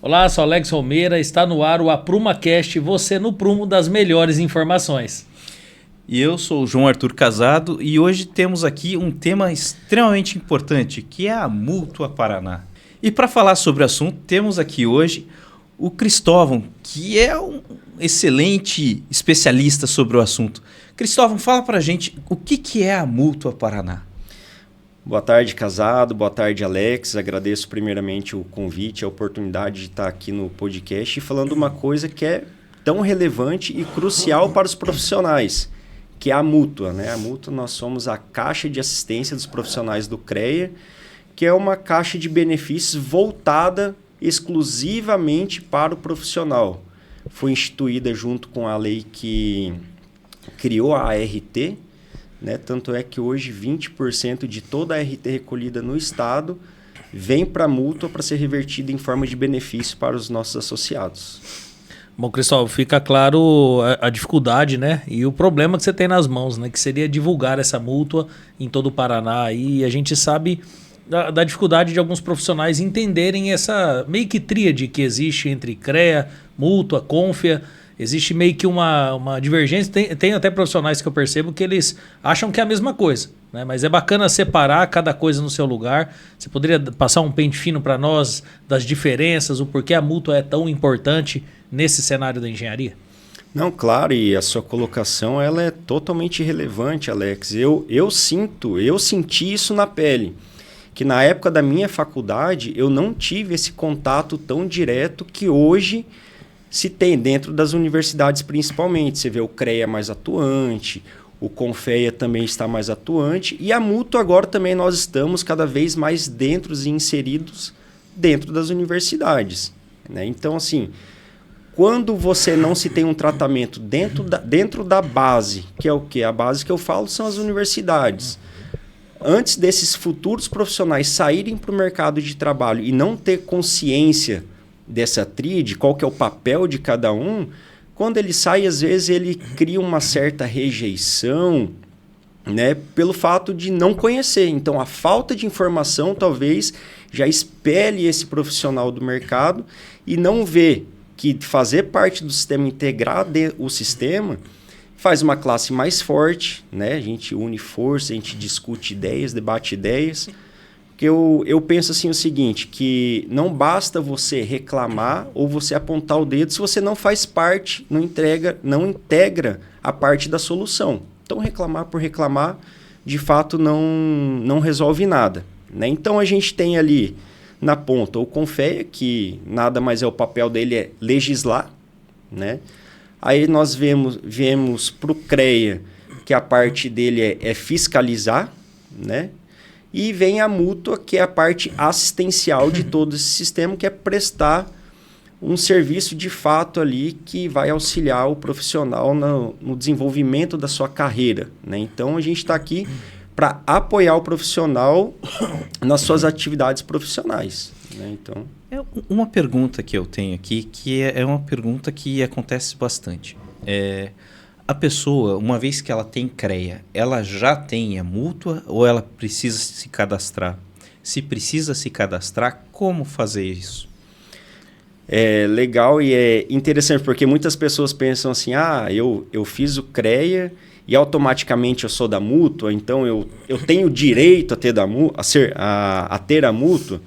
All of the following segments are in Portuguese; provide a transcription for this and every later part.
Olá, sou Alex Romeira, está no ar o AprumaCast, você no prumo das melhores informações. E eu sou o João Arthur Casado e hoje temos aqui um tema extremamente importante, que é a Mútua Paraná. E para falar sobre o assunto, temos aqui hoje o Cristóvão, que é um excelente especialista sobre o assunto. Cristóvão, fala para a gente o que é a Mútua Paraná. Boa tarde, Casado. Boa tarde, Alex. Agradeço primeiramente o convite, a oportunidade de estar aqui no podcast e falando uma coisa que é tão relevante e crucial para os profissionais, que é a mútua, né? A mútua, nós somos a Caixa de Assistência dos Profissionais do CREA, que é uma caixa de benefícios voltada exclusivamente para o profissional. Foi instituída junto com a lei que criou a ART, né? Tanto é que hoje 20% de toda a ART recolhida no Estado vem para a mútua para ser revertida em forma de benefício para os nossos associados. Bom, Cristóvão, fica claro a dificuldade, né? E o problema que você tem nas mãos, né? Que seria divulgar essa mútua em todo o Paraná. E a gente sabe da dificuldade de alguns profissionais entenderem essa meio que tríade que existe entre CREA, mútua, Confia. Existe meio que uma divergência. Tem até profissionais que eu percebo que eles acham que é a mesma coisa, né? Mas é bacana separar cada coisa no seu lugar. Você poderia passar um pente fino para nós das diferenças, o porquê a mútua é tão importante nesse cenário da engenharia? Não, claro, e a sua colocação ela é totalmente relevante, Alex. Eu senti isso na pele, que na época da minha faculdade eu não tive esse contato tão direto que hoje se tem dentro das universidades principalmente. Você vê o CREA mais atuante, o Confeia também está mais atuante, e a mútua agora também nós estamos cada vez mais dentro e inseridos dentro das universidades, né? Então, assim, quando você não se tem um tratamento dentro da base, que é o quê? A base que eu falo são as universidades. Antes desses futuros profissionais saírem para o mercado de trabalho e não ter consciência dessa tríade, qual que é o papel de cada um, quando ele sai, às vezes ele cria uma certa rejeição, né, pelo fato de não conhecer. Então, a falta de informação talvez já espelhe esse profissional do mercado e não vê que fazer parte do sistema, integrar o sistema, faz uma classe mais forte, né? A gente une força, a gente discute ideias, debate ideias. Porque eu penso assim o seguinte, que não basta você reclamar ou você apontar o dedo se você não faz parte, não integra a parte da solução. Então, reclamar por reclamar, de fato, não resolve nada, né? Então, a gente tem ali na ponta o Confeia, que nada mais é o papel dele é legislar, né? Aí nós viemos para o CREA, que a parte dele é fiscalizar, né? E vem a mútua, que é a parte assistencial de todo esse sistema, que é prestar um serviço de fato ali que vai auxiliar o profissional no desenvolvimento da sua carreira, né? Então, a gente está aqui para apoiar o profissional nas suas atividades profissionais, né? Então, Uma pergunta que eu tenho aqui, que é uma pergunta que acontece bastante. A pessoa, uma vez que ela tem CREA, ela já tem a mútua ou ela precisa se cadastrar? Se precisa se cadastrar, como fazer isso? é legal e é interessante, porque muitas pessoas pensam assim, eu fiz o CREA e automaticamente eu sou da mútua, então eu tenho direito a ter a mútua.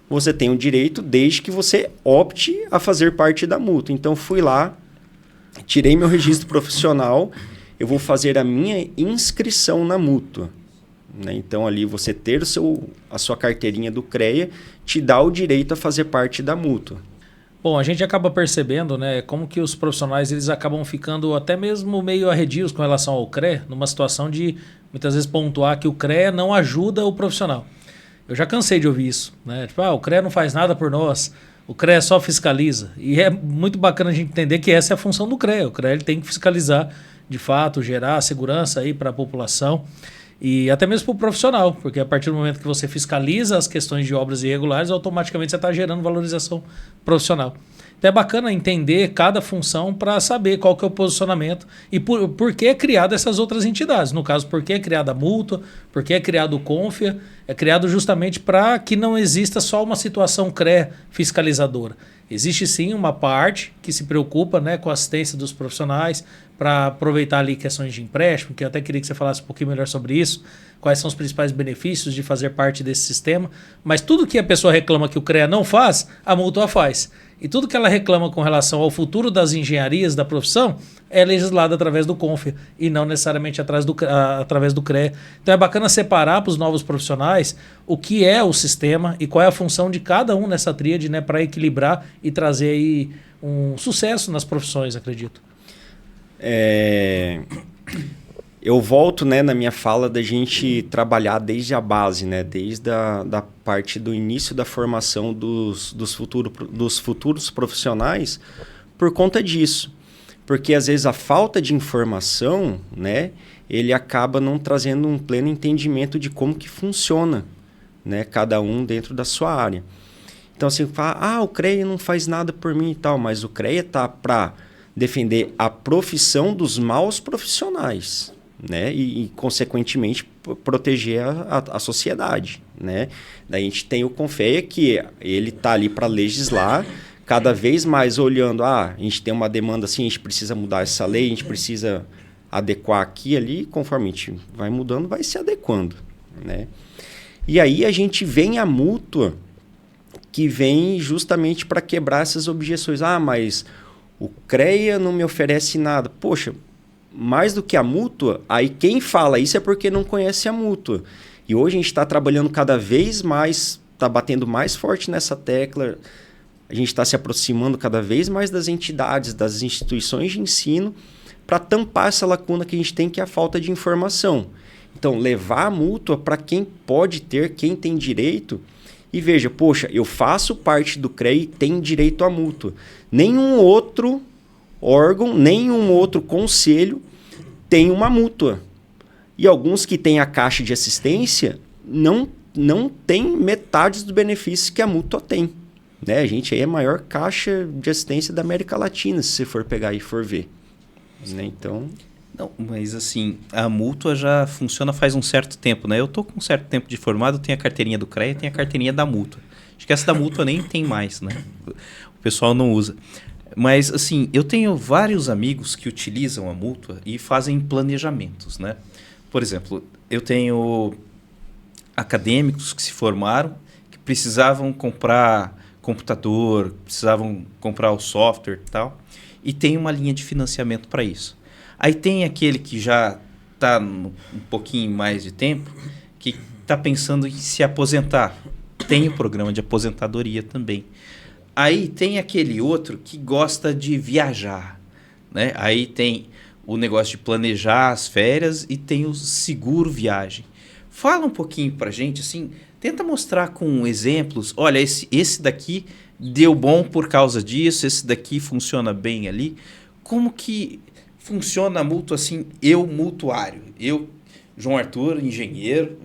Você tem o direito desde que você opte a fazer parte da mútua. Então, fui lá, tirei meu registro profissional, eu vou fazer a minha inscrição na mútua, né? Então, ali você ter a sua carteirinha do CREA te dá o direito a fazer parte da mútua. Bom, a gente acaba percebendo, né, como que os profissionais eles acabam ficando até mesmo meio arredios com relação ao CREA, numa situação de muitas vezes pontuar que o CREA não ajuda o profissional. Eu já cansei de ouvir isso, né? Tipo, o CREA não faz nada por nós, o CREA só fiscaliza. E é muito bacana a gente entender que essa é a função do CREA. O CREA ele tem que fiscalizar, de fato, gerar segurança aí para a população e até mesmo para o profissional, porque a partir do momento que você fiscaliza as questões de obras irregulares, automaticamente você está gerando valorização profissional. Então é bacana entender cada função para saber qual que é o posicionamento e por que é criada essas outras entidades. No caso, por que é criada a mútua, por que é criado o Confia, é criado justamente para que não exista só uma situação CREA fiscalizadora. Existe sim uma parte que se preocupa, né, com a assistência dos profissionais para aproveitar ali questões de empréstimo, que eu até queria que você falasse um pouquinho melhor sobre isso, quais são os principais benefícios de fazer parte desse sistema. Mas tudo que a pessoa reclama que o CREA não faz, a Mútua faz. E tudo que ela reclama com relação ao futuro das engenharias da profissão é legislado através do CONFIA e não necessariamente através do CREA. Então é bacana separar para os novos profissionais o que é o sistema e qual é a função de cada um nessa tríade, né, para equilibrar e trazer aí um sucesso nas profissões, acredito. Eu volto, né, na minha fala da gente trabalhar desde a base, né, desde da parte do início da formação dos futuros profissionais por conta disso. Porque às vezes a falta de informação, né, ele acaba não trazendo um pleno entendimento de como que funciona, né, cada um dentro da sua área. Então assim, fala, o CREA não faz nada por mim e tal, mas o CREA está para defender a profissão dos maus profissionais, né? E consequentemente, proteger a sociedade, né? Daí a gente tem o CONFEA, que ele está ali para legislar, cada vez mais olhando, a gente tem uma demanda assim, a gente precisa mudar essa lei, a gente precisa adequar aqui e ali, conforme a gente vai mudando, vai se adequando, né? E aí a gente vem a Mútua, que vem justamente para quebrar essas objeções. Mas o CREA não me oferece nada. Poxa, mais do que a Mútua, aí quem fala isso é porque não conhece a Mútua. E hoje a gente está trabalhando cada vez mais, está batendo mais forte nessa tecla, a gente está se aproximando cada vez mais das entidades, das instituições de ensino, para tampar essa lacuna que a gente tem, que é a falta de informação. Então, levar a Mútua para quem pode ter, quem tem direito. E veja, poxa, eu faço parte do CREA e tenho direito à Mútua. Nenhum outro órgão, nenhum outro conselho tem uma Mútua. E alguns que têm a caixa de assistência não tem metade dos benefícios que a Mútua tem. Né? A gente aí é a maior caixa de assistência da América Latina, se você for pegar e for ver. Né? Então... Não, mas assim, a Mútua já funciona faz um certo tempo, né? Eu tô com um certo tempo de formado, tenho a carteirinha do CREA, tenho a carteirinha da Mútua. Acho que essa da Mútua nem tem mais, né? O pessoal não usa. Mas assim, eu tenho vários amigos que utilizam a Mútua e fazem planejamentos, né? Por exemplo, eu tenho acadêmicos que se formaram, que precisavam comprar computador, precisavam comprar o software e tal, e tem uma linha de financiamento para isso. Aí tem aquele que já está um pouquinho mais de tempo, que está pensando em se aposentar. Tem o programa de aposentadoria também. Aí tem aquele outro que gosta de viajar, né? Aí tem o negócio de planejar as férias e tem o seguro viagem. Fala um pouquinho para a gente, assim, tenta mostrar com exemplos. Olha, esse daqui deu bom por causa disso, esse daqui funciona bem ali. Como que funciona a Mútua assim, eu mutuário, eu, João Arthur, engenheiro,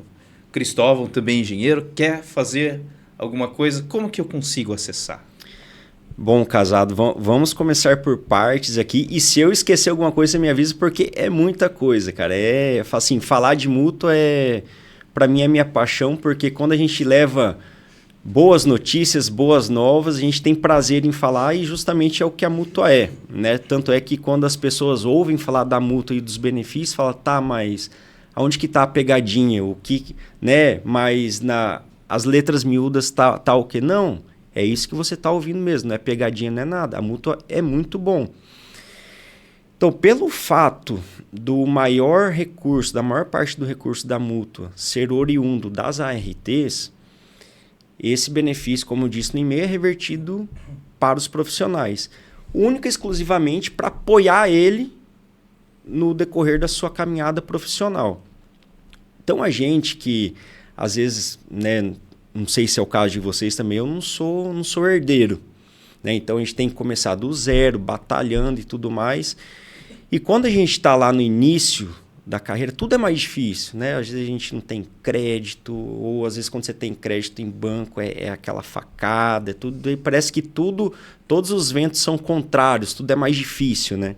Cristóvão também engenheiro, quer fazer alguma coisa, como que eu consigo acessar? Bom, Casado, vamos começar por partes aqui, e se eu esquecer alguma coisa, você me avisa, porque é muita coisa, cara. Assim, falar de Mútua para mim é minha paixão, porque quando a gente leva boas notícias, boas novas, a gente tem prazer em falar, e justamente é o que a Mútua é, né? Tanto é que quando as pessoas ouvem falar da Mútua e dos benefícios, falam, tá, mas aonde que tá a pegadinha? O que, né? Mas as letras miúdas tá o quê? Não, é isso que você tá ouvindo mesmo, não é pegadinha, não é nada. A Mútua é muito bom. Então, pelo fato do maior recurso, da maior parte do recurso da Mútua ser oriundo das ARTs, esse benefício, como eu disse no e-mail, é revertido para os profissionais. Única e exclusivamente para apoiar ele no decorrer da sua caminhada profissional. Então, a gente que, às vezes, né, não sei se é o caso de vocês também, eu não sou herdeiro. Né? Então, a gente tem que começar do zero, batalhando e tudo mais. E quando a gente está lá no início da carreira, tudo é mais difícil, né? Às vezes a gente não tem crédito, ou às vezes quando você tem crédito em banco é aquela facada, tudo, e parece que todos os ventos são contrários, tudo é mais difícil, né?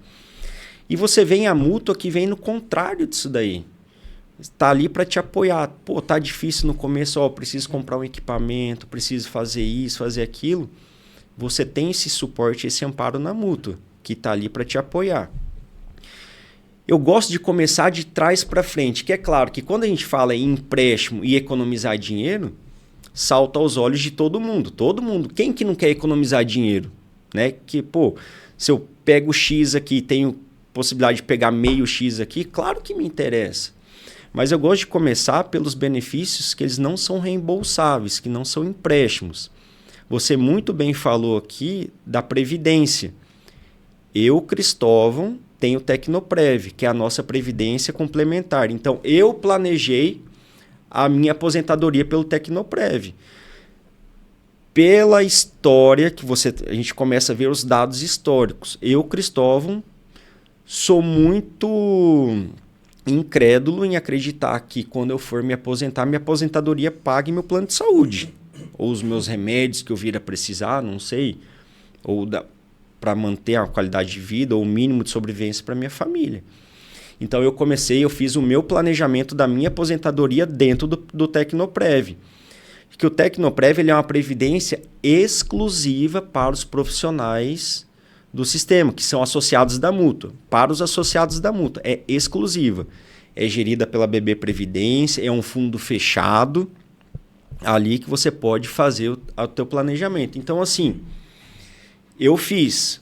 E você vem a Mútua que vem no contrário disso daí. Está ali para te apoiar. Pô, tá difícil no começo, preciso comprar um equipamento, preciso fazer isso, fazer aquilo. você tem esse suporte, esse amparo na mútua, que está ali para te apoiar. Eu gosto de começar de trás para frente, que é claro que quando a gente fala em empréstimo e economizar dinheiro, salta aos olhos de todo mundo. Todo mundo. Quem que não quer economizar dinheiro? Né? Que, se eu pego X aqui, tenho possibilidade de pegar meio X aqui, claro que me interessa. Mas eu gosto de começar pelos benefícios que eles não são reembolsáveis, que não são empréstimos. Você muito bem falou aqui da Previdência. Eu, Cristóvão, tenho Tecnoprev, que é a nossa previdência complementar. Então, eu planejei a minha aposentadoria pelo Tecnoprev. Pela história que a gente começa a ver os dados históricos. Eu, Cristóvão, sou muito incrédulo em acreditar que quando eu for me aposentar, minha aposentadoria pague meu plano de saúde. Ou os meus remédios que eu vir a precisar, não sei. Ou para manter a qualidade de vida ou o mínimo de sobrevivência para minha família. Então eu fiz o meu planejamento da minha aposentadoria dentro do Tecnoprev. Que o Tecnoprev ele é uma previdência exclusiva para os profissionais do sistema, que são associados da mútua. Para os associados da mútua, é exclusiva. É gerida pela BB Previdência, é um fundo fechado, ali que você pode fazer o teu planejamento. Então, assim, eu fiz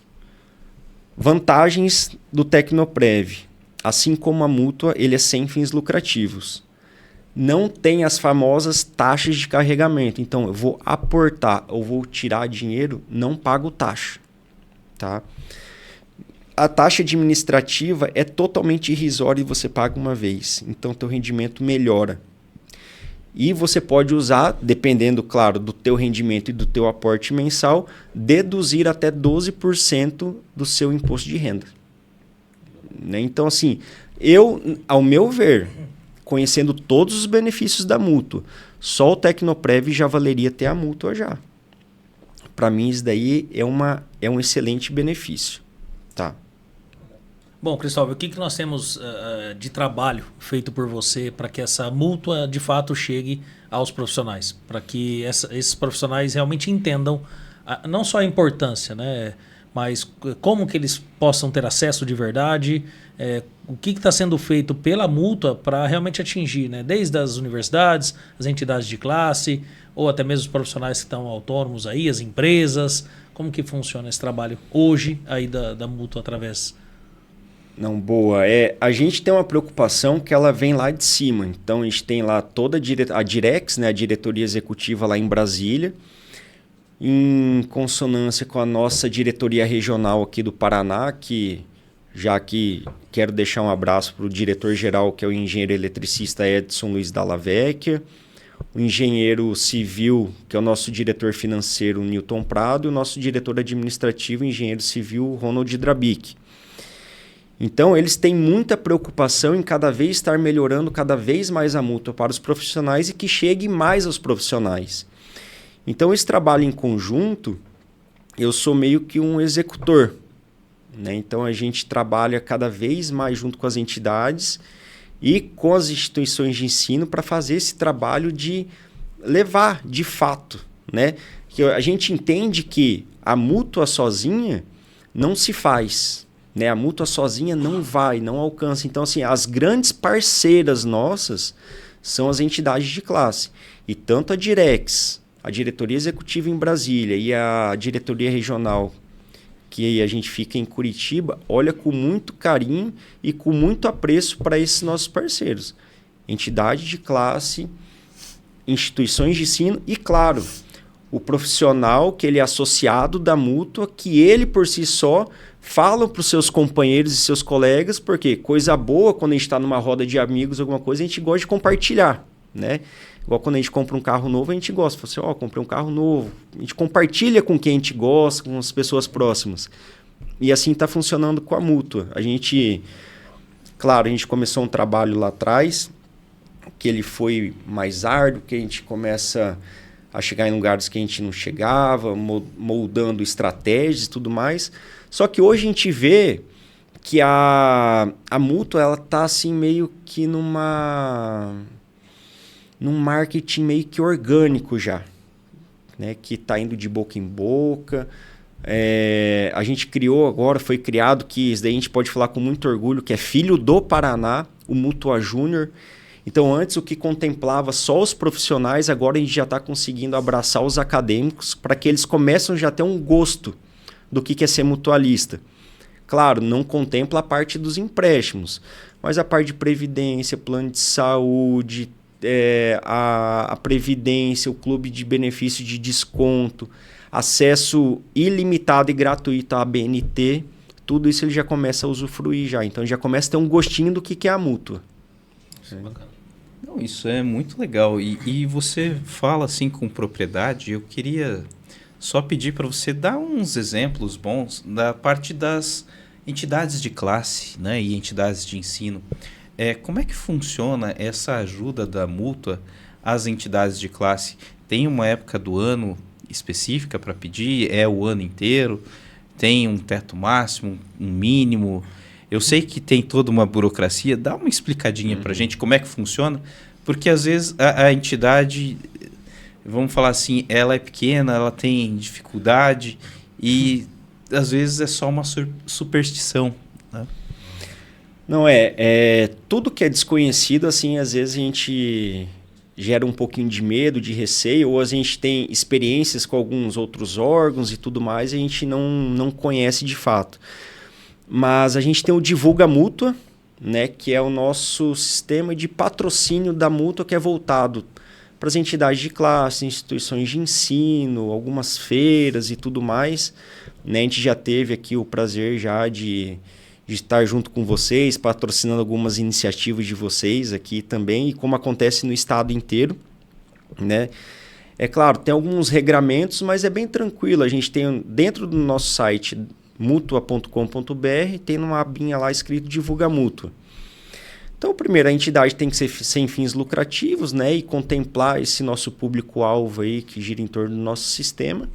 vantagens do Tecnoprev. Assim como a mútua, ele é sem fins lucrativos. Não tem as famosas taxas de carregamento. Então, eu vou aportar ou vou tirar dinheiro, não pago taxa. Tá? A taxa administrativa é totalmente irrisória e você paga uma vez. Então, teu rendimento melhora. E você pode usar, dependendo, claro, do teu rendimento e do teu aporte mensal, deduzir até 12% do seu imposto de renda. Né? Então, assim, ao meu ver, conhecendo todos os benefícios da mútua, só o Tecnoprev já valeria ter a mútua já. Para mim, isso daí é um excelente benefício. Tá? Bom, Cristóvão, o que nós temos de trabalho feito por você para que essa mútua de fato chegue aos profissionais? Para que esses profissionais realmente entendam não só a importância, né, mas como que eles possam ter acesso de verdade, o que está sendo feito pela mútua para realmente atingir, né, desde as universidades, as entidades de classe, ou até mesmo os profissionais que estão autônomos aí, as empresas. Como que funciona esse trabalho hoje aí da mútua através... Não, boa. A gente tem uma preocupação que ela vem lá de cima. Então, a gente tem lá toda a Direx, né, a diretoria executiva lá em Brasília, em consonância com a nossa diretoria regional aqui do Paraná, que quero deixar um abraço para o diretor-geral, que é o engenheiro eletricista Edson Luiz Dalla Vecchia, o engenheiro civil, que é o nosso diretor financeiro, Newton Prado, e o nosso diretor administrativo, engenheiro civil, Ronald Drabic. Então, eles têm muita preocupação em cada vez estar melhorando cada vez mais a mútua para os profissionais e que chegue mais aos profissionais. Então, esse trabalho em conjunto, eu sou meio que um executor. Né? Então, a gente trabalha cada vez mais junto com as entidades e com as instituições de ensino para fazer esse trabalho de levar de fato. Né? Que a gente entende que a mútua sozinha não se faz. Né? A mútua sozinha não alcança. Então, assim, as grandes parceiras nossas são as entidades de classe. E tanto a Direx, a diretoria executiva em Brasília e a diretoria regional, que a gente fica em Curitiba, olha com muito carinho e com muito apreço para esses nossos parceiros. Entidade de classe, instituições de ensino e, claro, o profissional que ele é associado da mútua, que ele por si só fala para os seus companheiros e seus colegas, porque coisa boa, quando a gente está numa roda de amigos, alguma coisa, a gente gosta de compartilhar, né? Igual quando a gente compra um carro novo, a gente gosta. Fala assim, comprei um carro novo. A gente compartilha com quem a gente gosta, com as pessoas próximas. E assim está funcionando com a mútua. Claro, a gente começou um trabalho lá atrás, que ele foi mais árduo, que a gente começa a chegar em lugares que a gente não chegava, moldando estratégias e tudo mais. Só que hoje a gente vê que a mútua ela está assim, meio que num marketing meio que orgânico já. né, que está indo de boca em boca. A gente criou agora, foi criado, que isso daí a gente pode falar com muito orgulho, que é filho do Paraná, o Mutua Júnior. Então, antes o que contemplava só os profissionais, agora a gente já está conseguindo abraçar os acadêmicos para que eles começem já a ter um gosto do que é ser mutualista. Claro, não contempla a parte dos empréstimos, mas a parte de previdência, plano de saúde, a previdência, o clube de benefício de desconto, acesso ilimitado e gratuito à BNT, tudo isso ele já começa a usufruir já. Então, ele já começa a ter um gostinho do que é a mútua. Isso é bacana. Não, isso é muito legal. E você fala assim com propriedade. Eu queria só pedir para você dar uns exemplos bons da parte das entidades de classe, né, e entidades de ensino. Como é que funciona essa ajuda da mútua às entidades de classe? Tem uma época do ano específica para pedir? É o ano inteiro? Tem um teto máximo, um mínimo? Eu sei que tem toda uma burocracia. Dá uma explicadinha para a gente como é que funciona, porque às vezes a entidade, vamos falar assim, ela é pequena, ela tem dificuldade e às vezes é só uma superstição, né? Não, tudo que é desconhecido, assim, às vezes a gente gera um pouquinho de medo, de receio, ou a gente tem experiências com alguns outros órgãos e tudo mais, e a gente não conhece de fato. Mas a gente tem o Divulga Mútua, né, que é o nosso sistema de patrocínio da mútua, que é voltado para as entidades de classe, instituições de ensino, algumas feiras e tudo mais, né? A gente já teve aqui o prazer já de estar junto com vocês, patrocinando algumas iniciativas de vocês aqui também, e como acontece no estado inteiro, né? É claro, tem alguns regramentos, mas é bem tranquilo. A gente tem dentro do nosso site mutua.com.br, tem uma abinha lá escrito Divulga Mútua. Então, primeiro, a entidade tem que ser sem fins lucrativos, né, e contemplar esse nosso público-alvo aí que gira em torno do nosso sistema.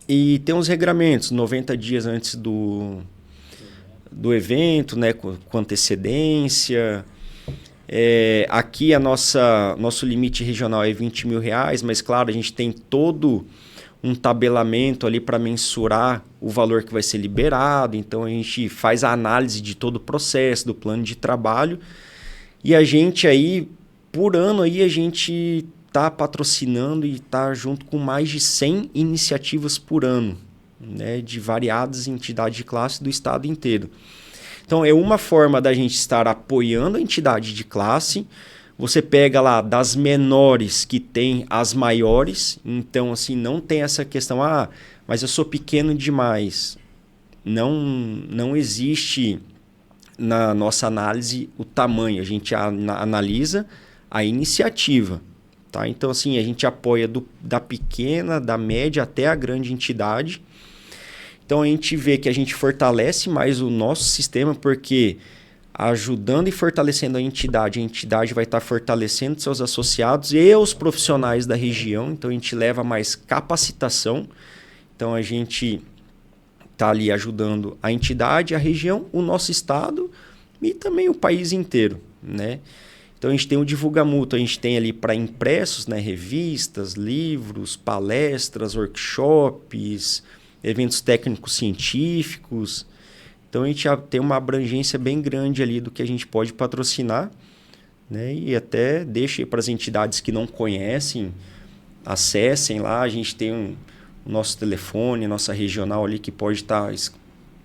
E tem uns regramentos, 90 dias antes do evento, né, com antecedência. Aqui nosso limite regional é R$20 mil, mas claro, a gente tem todo um tabelamento ali para mensurar o valor que vai ser liberado. Então a gente faz a análise de todo o processo, do plano de trabalho, e a gente aí, por ano, aí, a gente está patrocinando e está junto com mais de 100 iniciativas por ano, né, de variadas entidades de classe do estado inteiro. Então é uma forma da gente estar apoiando a entidade de classe. Você pega lá das menores que tem as maiores, então assim, não tem essa questão, mas eu sou pequeno demais. Não existe na nossa análise o tamanho, a gente analisa a iniciativa. Tá? Então assim, a gente apoia da pequena, da média até a grande entidade. Então a gente vê que a gente fortalece mais o nosso sistema, porque ajudando e fortalecendo a entidade vai estar fortalecendo seus associados e os profissionais da região. Então a gente leva mais capacitação. Então a gente está ali ajudando a entidade, a região, o nosso estado e também o país inteiro, né? Então a gente tem o Divulga Mútua, a gente tem ali para impressos, né, revistas, livros, palestras, workshops, eventos técnicos científicos. Então a gente já tem uma abrangência bem grande ali do que a gente pode patrocinar, né? E até deixa para as entidades que não conhecem, acessem lá. A gente tem o nosso telefone, nossa regional ali, que pode estar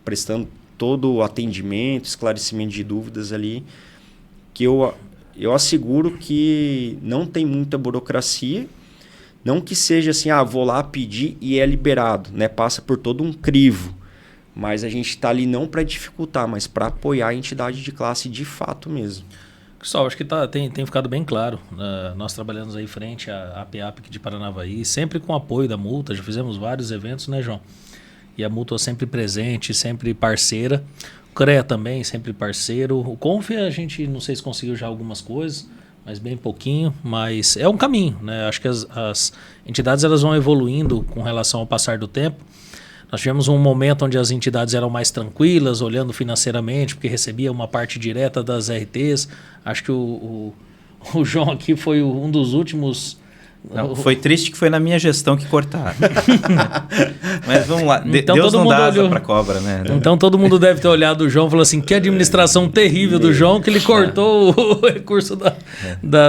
prestando todo o atendimento, esclarecimento de dúvidas ali, que eu asseguro que não tem muita burocracia. Não que seja assim, vou lá pedir e é liberado, né? Passa por todo um crivo. Mas a gente está ali não para dificultar, mas para apoiar a entidade de classe de fato mesmo. Pessoal, acho que tem ficado bem claro. Nós trabalhamos aí frente à APAP aqui de Paranavaí, sempre com apoio da Mútua. Já fizemos vários eventos, né, João? E a Mútua sempre presente, sempre parceira. O CREA também, sempre parceiro. O Conf, a gente não sei se conseguiu já algumas coisas, mas bem pouquinho. Mas é um caminho, né? Acho que as entidades elas vão evoluindo com relação ao passar do tempo. Nós tivemos um momento onde as entidades eram mais tranquilas, olhando financeiramente, porque recebia uma parte direta das RTs. Acho que o João aqui foi um dos últimos Não, foi triste que foi na minha gestão que cortaram. Mas vamos lá. Então, Deus todo não mundo dá asa olhou. pra cobra, né? Então todo mundo deve ter olhado o João e falou assim, que administração terrível do João, que ele cortou o recurso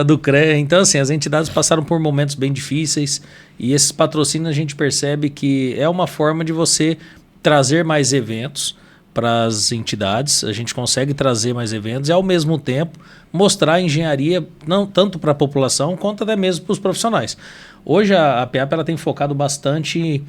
do CREA. Então, assim, as entidades passaram por momentos bem difíceis e esses patrocínios a gente percebe que é uma forma de você trazer mais eventos para as entidades, a gente consegue trazer mais eventos e, ao mesmo tempo, mostrar a engenharia não tanto para a população quanto até mesmo para os profissionais. Hoje a PEAP ela tem focado bastante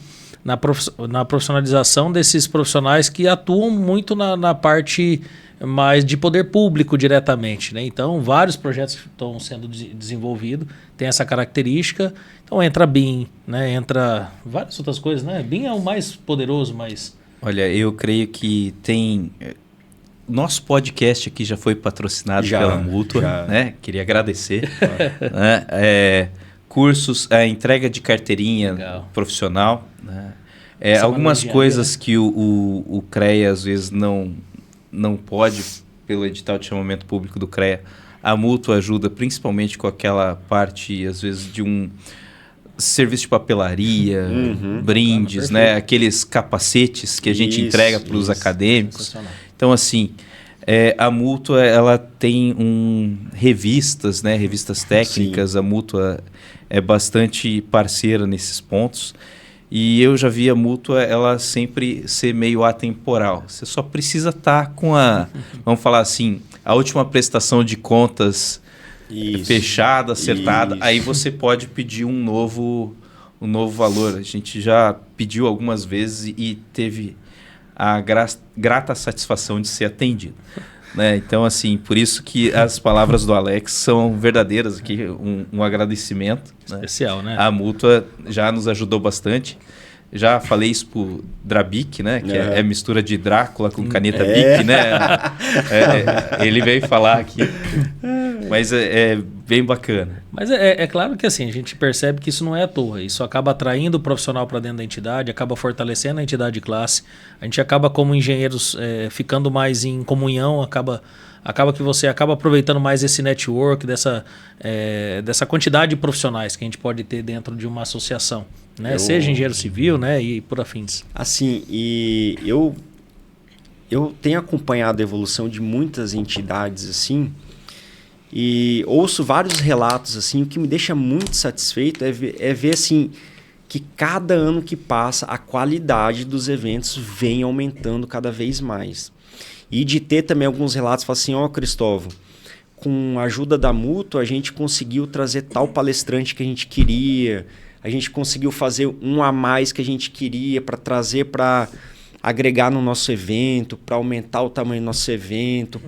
na profissionalização desses profissionais que atuam muito na parte mais de poder público diretamente, né? Então, vários projetos estão sendo desenvolvidos, tem essa característica. Então, entra a BIM, né? Entra várias outras coisas, né? BIM é o mais poderoso, mas... Olha, eu creio que tem... Nosso podcast aqui já foi patrocinado pela Mútua, né? Queria agradecer. Né? Cursos, a entrega de carteirinha profissional, né? Algumas coisas que o CREA às vezes não pode, pelo edital de chamamento público do CREA, a Mútua ajuda principalmente com aquela parte, às vezes, de um serviço de papelaria, brindes, né? Aqueles capacetes que a gente entrega para os acadêmicos. Então, assim, a Mútua ela tem revistas, né? Revistas técnicas. Sim. A Mútua é bastante parceira nesses pontos. E eu já vi a Mútua ela sempre ser meio atemporal. Você só precisa estar com vamos falar assim, a última prestação de contas fechada, acertada. Aí você pode pedir um novo valor. A gente já pediu algumas vezes e teve a grata satisfação de ser atendido. Né? Então, assim, por isso que as palavras do Alex são verdadeiras aqui, um agradecimento. Especial, né? A Mútua já nos ajudou bastante. Já falei isso pro Drabic, né? Que é mistura de Drácula com caneta Bic, né? Ele veio falar aqui. Mas é bem bacana. Mas é claro que assim, a gente percebe que isso não é à toa. Isso acaba atraindo o profissional para dentro da entidade, acaba fortalecendo a entidade de classe. A gente acaba, como engenheiros, ficando mais em comunhão, acaba que você acaba aproveitando mais esse network, dessa quantidade de profissionais que a gente pode ter dentro de uma associação. Né? Seja engenheiro civil, né? E por afins. Assim, e eu tenho acompanhado a evolução de muitas entidades assim, e ouço vários relatos assim. O que me deixa muito satisfeito é ver assim, que cada ano que passa a qualidade dos eventos vem aumentando cada vez mais. E de ter também alguns relatos, falam assim, Cristóvão, com a ajuda da Mútua a gente conseguiu trazer tal palestrante que a gente queria, a gente conseguiu fazer um a mais que a gente queria para trazer, para agregar no nosso evento, para aumentar o tamanho do nosso evento,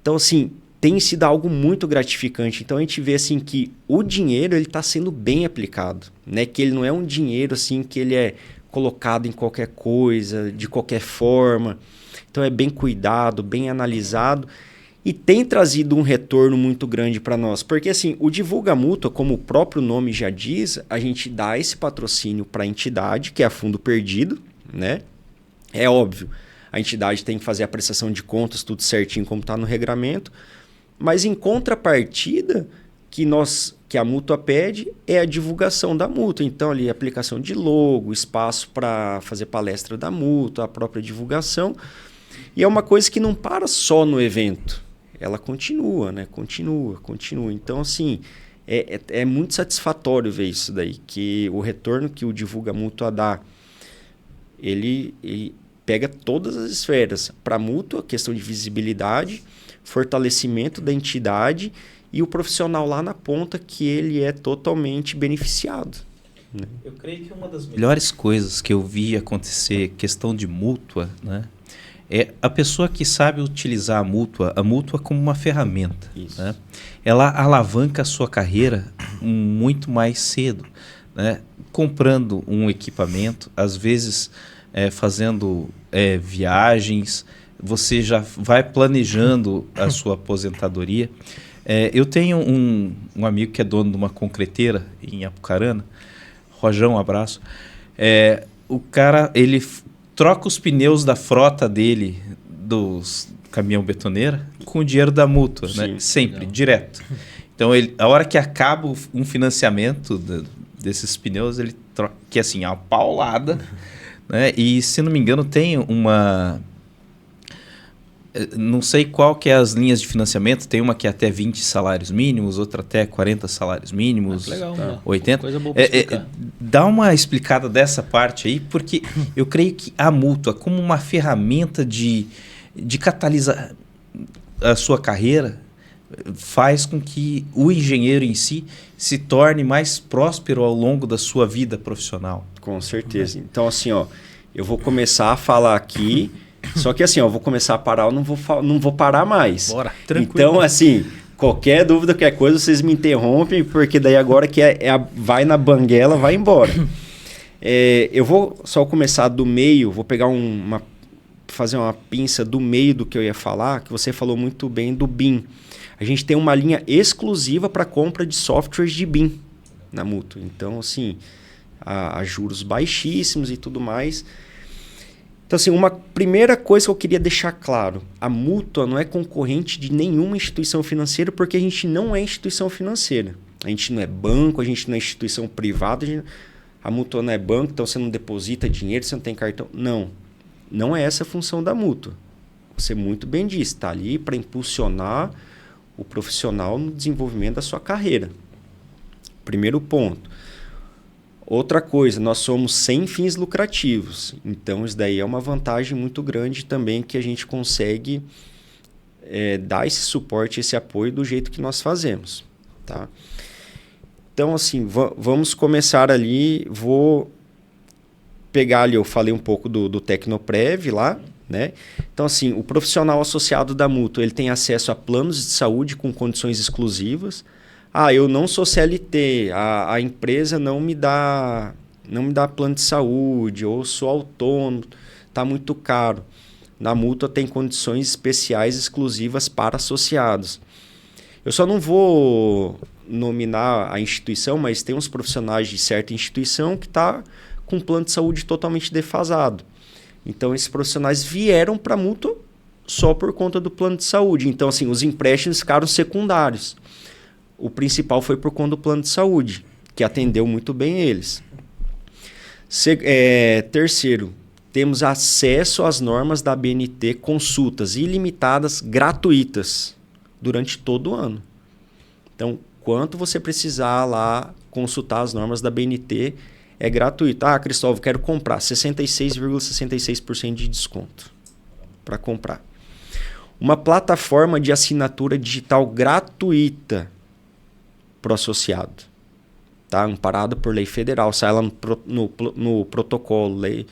Então, assim, tem sido algo muito gratificante. Então, a gente vê assim, que o dinheiro está sendo bem aplicado, né? Que ele não é um dinheiro assim, que ele é colocado em qualquer coisa, de qualquer forma. Então, é bem cuidado, bem analisado. E tem trazido um retorno muito grande para nós. Porque assim, o Divulga Mútua, como o próprio nome já diz, a gente dá esse patrocínio para a entidade, que é a fundo perdido, né? É óbvio, a entidade tem que fazer a prestação de contas, tudo certinho como está no regramento. Mas em contrapartida, que a Mútua pede é a divulgação da Mútua. Então, ali, aplicação de logo, espaço para fazer palestra da Mútua, a própria divulgação. E é uma coisa que não para só no evento. Ela continua, né? Continua. Então, assim, é muito satisfatório ver isso daí, que o retorno que o Divulga Mútua dá, ele pega todas as esferas. Para a Mútua, questão de visibilidade, fortalecimento da entidade e o profissional lá na ponta, que ele é totalmente beneficiado. Né? Eu creio que uma das melhores coisas que eu vi acontecer, questão de Mútua, né? É a pessoa que sabe utilizar a Mútua como uma ferramenta. Né? Ela alavanca a sua carreira muito mais cedo, né? Comprando um equipamento, às vezes fazendo viagens, você já vai planejando a sua aposentadoria. Eu tenho um amigo que é dono de uma concreteira em Apucarana, Rojão, um abraço. O cara, ele troca os pneus da frota dele, dos caminhão betoneira, com o dinheiro da Mútua, né? Sempre, direto. Então, a hora que acaba um financiamento desses pneus, ele troca, que assim, é uma paulada, né? E, se não me engano, tem uma... Não sei qual que é as linhas de financiamento, tem uma que é até 20 salários mínimos, outra até 40 salários mínimos, legal, 80. Coisa boa pra explicar. Dá uma explicada dessa parte aí, porque eu creio que a mútua, como uma ferramenta de catalisar a sua carreira, faz com que o engenheiro em si se torne mais próspero ao longo da sua vida profissional. Com certeza. Então, assim, ó, eu vou começar a falar aqui, só que assim, ó, eu vou começar a parar, eu não vou parar mais. Bora, tranquilo. Então, assim, qualquer dúvida, qualquer coisa, vocês me interrompem, porque daí agora que vai na banguela, vai embora. Eu vou só começar do meio, vou pegar fazer uma pinça do meio do que eu ia falar, que você falou muito bem do BIM. A gente tem uma linha exclusiva para compra de softwares de BIM na Mútua. Então, assim, a juros baixíssimos e tudo mais. Então, assim, uma primeira coisa que eu queria deixar claro, a Mútua não é concorrente de nenhuma instituição financeira, porque a gente não é instituição financeira. A gente não é banco, a gente não é instituição privada, a Mútua não é banco, então você não deposita dinheiro, você não tem cartão. Não é essa a função da Mútua. Você muito bem disse, está ali para impulsionar o profissional no desenvolvimento da sua carreira. Primeiro ponto. Outra coisa, nós somos sem fins lucrativos. Então, isso daí é uma vantagem muito grande também, que a gente consegue dar esse suporte, esse apoio do jeito que nós fazemos. Tá? Então, assim, vamos começar ali. Vou pegar ali, eu falei um pouco do Tecnoprev lá, né? Então, assim, o profissional associado da Mútua, ele tem acesso a planos de saúde com condições exclusivas. Eu não sou CLT, a empresa não me dá plano de saúde, ou sou autônomo, está muito caro. Na Mútua tem condições especiais exclusivas para associados. Eu só não vou nominar a instituição, mas tem uns profissionais de certa instituição que está com um plano de saúde totalmente defasado. Então, esses profissionais vieram para a Mútua só por conta do plano de saúde. Então, assim, os empréstimos ficaram secundários. O principal foi por conta do plano de saúde, que atendeu muito bem eles. Terceiro, temos acesso às normas da ABNT, consultas ilimitadas, gratuitas, durante todo o ano. Então, quanto você precisar lá consultar as normas da ABNT, é gratuito. Cristóvão, quero comprar 66,66% de desconto para comprar. Uma plataforma de assinatura digital gratuita para o associado. Tá? Amparado por lei federal. Sai lá no protocolo, lei,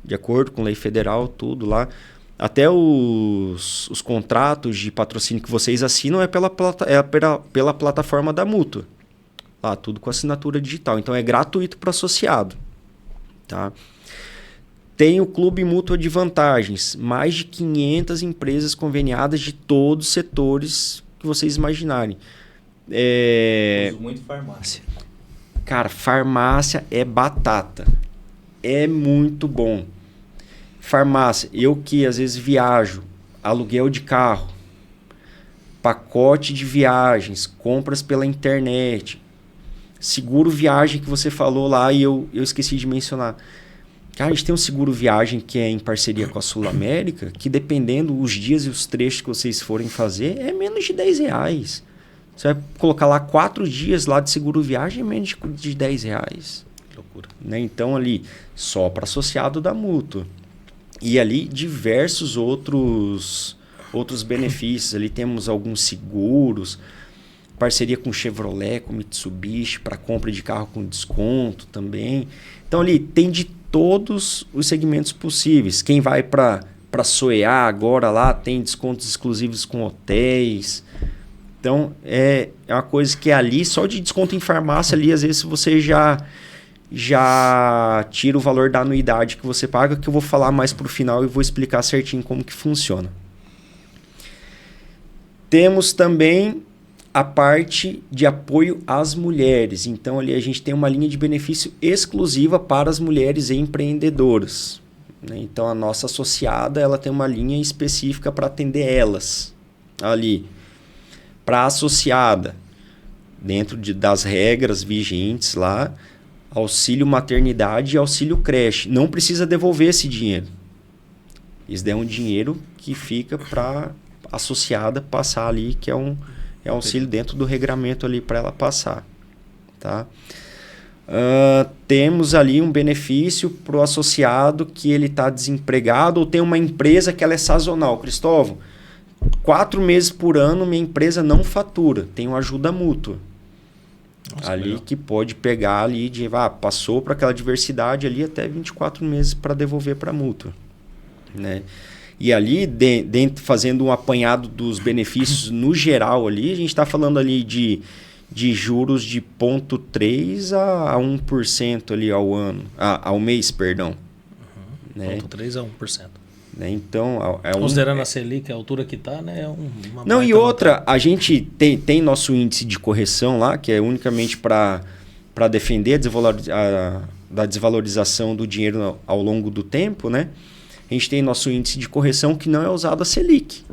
de acordo com lei federal, tudo lá. Até os contratos de patrocínio que vocês assinam é pela plataforma da Mútua. Lá, tudo com assinatura digital. Então, é gratuito para o associado. Tá? Tem o Clube Mútua de Vantagens. Mais de 500 empresas conveniadas de todos os setores que vocês imaginarem. Uso muito farmácia. Cara, farmácia é batata. É muito bom. Farmácia, eu que às vezes viajo, aluguel de carro, pacote de viagens, compras pela internet, seguro viagem que você falou lá e eu esqueci de mencionar. Cara, a gente tem um seguro viagem que é em parceria com a Sul América, que dependendo os dias e os trechos que vocês forem fazer, é menos de R$10. Você vai colocar lá 4 dias lá de seguro viagem, é menos de R$10. Que loucura. Né? Então ali, só para associado da Mútua. E ali diversos outros benefícios. Ali temos alguns seguros, parceria com Chevrolet, com Mitsubishi, para compra de carro com desconto também. Então ali tem de todos os segmentos possíveis. Quem vai para Soeá agora lá tem descontos exclusivos com hotéis. Então é uma coisa que ali, só de desconto em farmácia ali, às vezes você já tira o valor da anuidade que você paga, que eu vou falar mais para o final e vou explicar certinho como que funciona. Temos também a parte de apoio às mulheres. Então, ali a gente tem uma linha de benefício exclusiva para as mulheres empreendedoras. Né? Então, a nossa associada ela tem uma linha específica para atender elas. Ali, para a associada, dentro das regras vigentes lá, auxílio maternidade e auxílio creche. Não precisa devolver esse dinheiro. Isso é um dinheiro que fica para associada passar ali, que é um auxílio dentro do regramento ali para ela passar. Tá? Temos ali um benefício para o associado que ele está desempregado ou tem uma empresa que ela é sazonal. Cristóvão, 4 meses por ano minha empresa não fatura, tem uma ajuda mútua. Nossa, ali melhor. Que pode pegar ali, passou para aquela diversidade ali até 24 meses para devolver para a mútua. Né? E ali, fazendo um apanhado dos benefícios no geral ali, a gente está falando ali de juros de 0,3% a 1% ali ao mês, perdão. Né? 0,3% a 1%. Né? Então, considerando a Selic, a altura que está, né? Não, e outra, a gente tem nosso índice de correção lá, que é unicamente para defender da desvalorização do dinheiro ao longo do tempo, né? A gente tem nosso índice de correção que não é usado a Selic.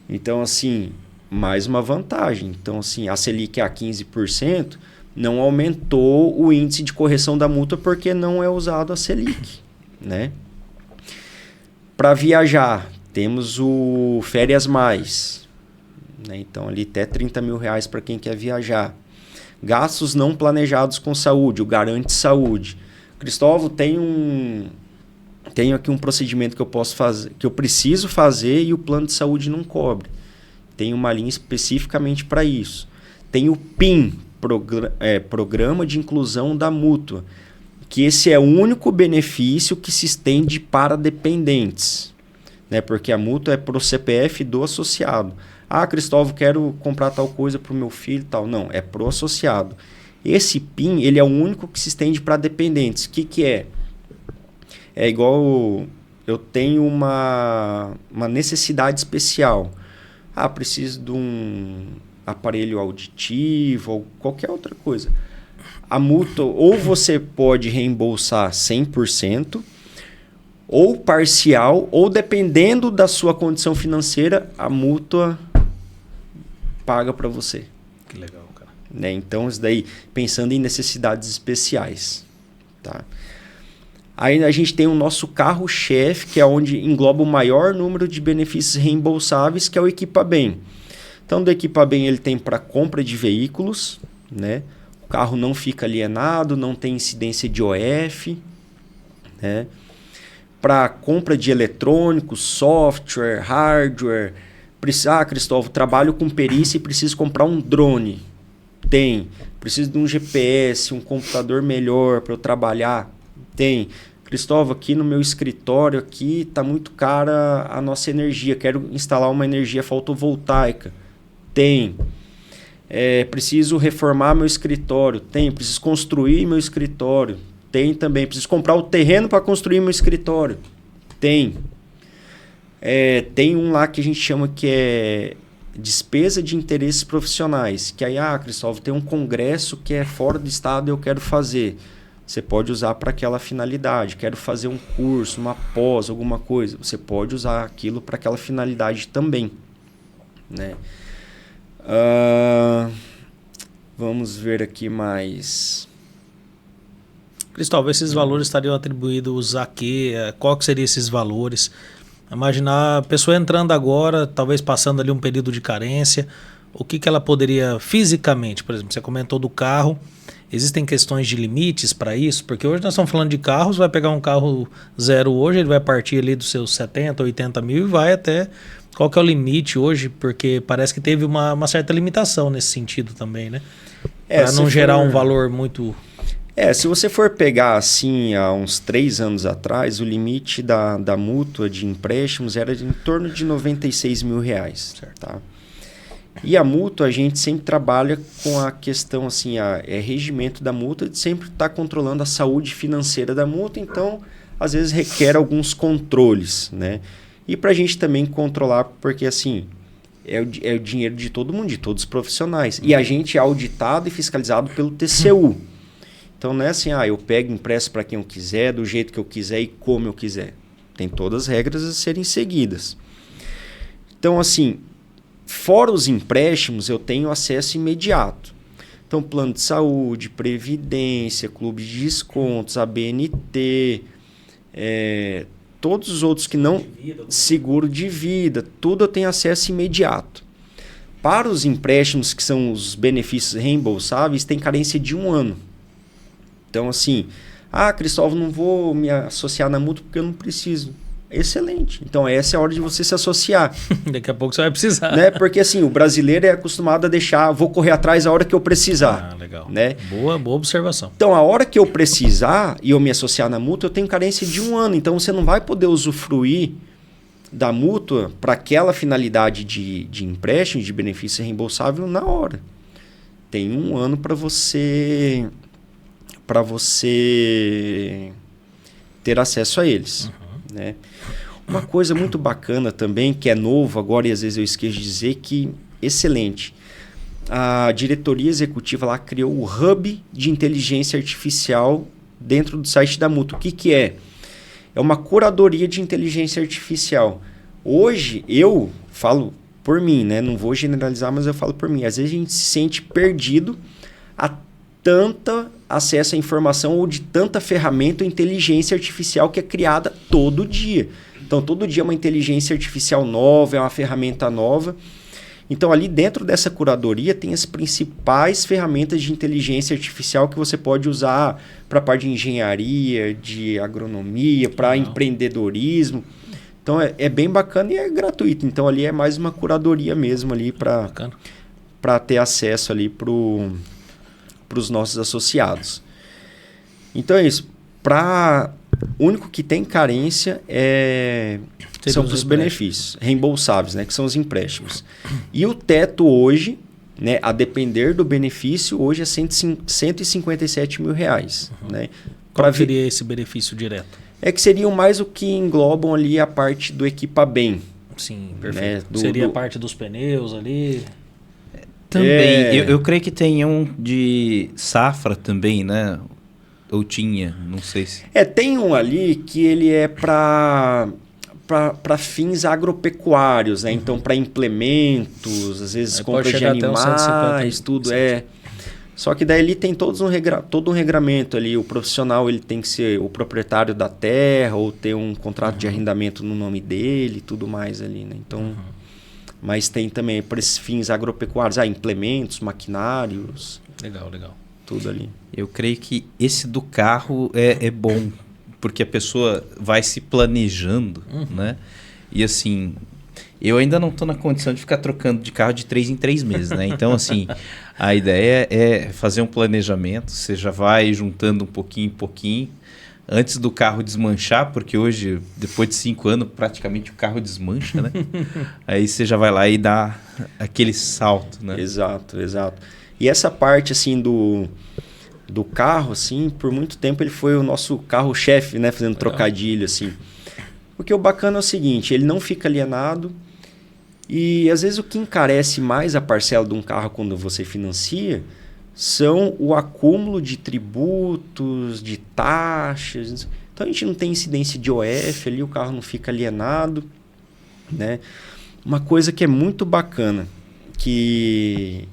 Então, assim, mais uma vantagem. Então, assim, a Selic é a 15%, não aumentou o índice de correção da multa porque não é usado a Selic, né? Para viajar, temos o Férias Mais, né? Então, ali até R$30 mil para quem quer viajar. Gastos não planejados com saúde, o Garante Saúde. Cristóvão, tenho aqui um procedimento que eu posso fazer, que eu preciso fazer e o plano de saúde não cobre. Tem uma linha especificamente para isso. Tem o PIN, Programa de Inclusão da Mútua, que esse é o único benefício que se estende para dependentes, né? Porque a mútua é para o CPF do associado. Cristóvão, quero comprar tal coisa para o meu filho e tal. Não, é para o associado. Esse PIN, ele é o único que se estende para dependentes. O que é? É igual eu tenho uma necessidade especial. Preciso de um aparelho auditivo ou qualquer outra coisa. A mútua, ou você pode reembolsar 100%, ou parcial, ou dependendo da sua condição financeira, a mútua paga para você. Que legal, cara. Né? Então, isso daí, pensando em necessidades especiais. Tá? Aí a gente tem o nosso carro-chefe, que é onde engloba o maior número de benefícios reembolsáveis, que é o Equipa Bem. Então, do Equipa Bem ele tem para compra de veículos, né? O carro não fica alienado, não tem incidência de OF, né? Para compra de eletrônicos, software, hardware. Cristóvão, trabalho com perícia e preciso comprar um drone. Tem. Preciso de um GPS, um computador melhor para eu trabalhar. Tem. Cristóvão, aqui no meu escritório aqui está muito cara a nossa energia. Quero instalar uma energia fotovoltaica. Tem. Preciso reformar meu escritório. Tem. Preciso construir meu escritório. Tem também. Preciso comprar o terreno para construir meu escritório. Tem. Tem um lá que a gente chama que é despesa de interesses profissionais. Que aí, Cristóvão, tem um congresso que é fora do estado e eu quero fazer. Você pode usar para aquela finalidade. Quero fazer um curso, uma pós, alguma coisa. Você pode usar aquilo para aquela finalidade também. Né? Vamos ver aqui mais. Cristóvão, esses valores estariam atribuídos a quê? Qual que seriam esses valores? Imaginar a pessoa entrando agora, talvez passando ali um período de carência. O que ela poderia fisicamente, por exemplo, você comentou do carro. Existem questões de limites para isso? Porque hoje nós estamos falando de carros, vai pegar um carro zero hoje, ele vai partir ali dos seus 70, 80 mil e vai até... Qual que é o limite hoje? Porque parece que teve uma certa limitação nesse sentido também, né? Para não gerar um valor muito... se você for pegar assim, há uns 3 anos atrás, o limite da mútua de empréstimos era em torno de R$96 mil. Certo. Tá? E a mútua, a gente sempre trabalha com a questão, assim, regimento da mútua, de sempre estar controlando a saúde financeira da mútua, então, às vezes, requer alguns controles, né? E para a gente também controlar, porque, assim, é o dinheiro de todo mundo, de todos os profissionais. E a gente é auditado e fiscalizado pelo TCU. Então, não é assim, eu pego e empresto para quem eu quiser, do jeito que eu quiser e como eu quiser. Tem todas as regras a serem seguidas. Então, assim... Fora os empréstimos, eu tenho acesso imediato. Então, plano de saúde, previdência, clube de descontos, ABNT, todos os outros que não... Seguro de vida, tudo eu tenho acesso imediato. Para os empréstimos, que são os benefícios reembolsáveis, tem carência de 1 ano. Então, assim, Cristóvão, não vou me associar na mútua porque eu não preciso. Excelente. Então, essa é a hora de você se associar. Daqui a pouco você vai precisar. Né? Porque, assim, o brasileiro é acostumado a deixar, vou correr atrás a hora que eu precisar. Legal. Né? Boa observação. Então, a hora que eu precisar e eu me associar na mútua, eu tenho carência de 1 ano. Então, você não vai poder usufruir da mútua para aquela finalidade de empréstimo, de benefício reembolsável na hora. Tem 1 ano para você ter acesso a eles. Né? Uma coisa muito bacana também, que é novo agora e às vezes eu esqueço de dizer, que excelente. A diretoria executiva lá criou o Hub de Inteligência Artificial dentro do site da mútua. O que é? É uma curadoria de inteligência artificial. Hoje, eu falo por mim, né? Não vou generalizar, mas eu falo por mim. Às vezes a gente se sente perdido a tanta acesso à informação ou de tanta ferramenta ou inteligência artificial que é criada todo dia. Então, todo dia é uma inteligência artificial nova, é uma ferramenta nova. Então, ali dentro dessa curadoria tem as principais ferramentas de inteligência artificial que você pode usar para a parte de engenharia, de agronomia, para empreendedorismo. Então, é bem bacana e é gratuito. Então, ali é mais uma curadoria mesmo ali para ter acesso ali para os nossos associados. Então, é isso. O único que tem carência são os benefícios reembolsáveis, né, que são os empréstimos. E o teto hoje, né, a depender do benefício, hoje é R$157 mil. Né? Qual seria esse benefício direto? É que seriam mais o que englobam ali a parte do Equipa Bem. Sim, perfeito. Né? Seria a parte dos pneus ali... Também. Eu creio que tem um de safra também, né? Ou tinha, não sei se... tem um ali que ele é para fins agropecuários, né? Então, para implementos, às vezes compra de animais, tudo Só que daí ele tem todo um regramento ali. O profissional ele tem que ser o proprietário da terra ou ter um contrato de arrendamento no nome dele e tudo mais ali, né? Então... Mas tem também para esses fins agropecuários, implementos, maquinários. Legal. Tudo ali. Eu creio que esse do carro é bom, porque a pessoa vai se planejando, né? E assim, eu ainda não estou na condição de ficar trocando de carro de 3 em 3 meses, né? Então, assim, a ideia é fazer um planejamento, você já vai juntando um pouquinho em pouquinho, antes do carro desmanchar, porque hoje, depois de 5 anos, praticamente o carro desmancha, né? Aí você já vai lá e dá aquele salto, né? Exato. E essa parte, assim, do carro, assim, por muito tempo ele foi o nosso carro-chefe, né? Fazendo trocadilho, assim. Porque o bacana é o seguinte, ele não fica alienado e, às vezes, o que encarece mais a parcela de um carro quando você financia são o acúmulo de tributos, de taxas. Então, a gente não tem incidência de OF ali, o carro não fica alienado, né? Uma coisa que é muito bacana, que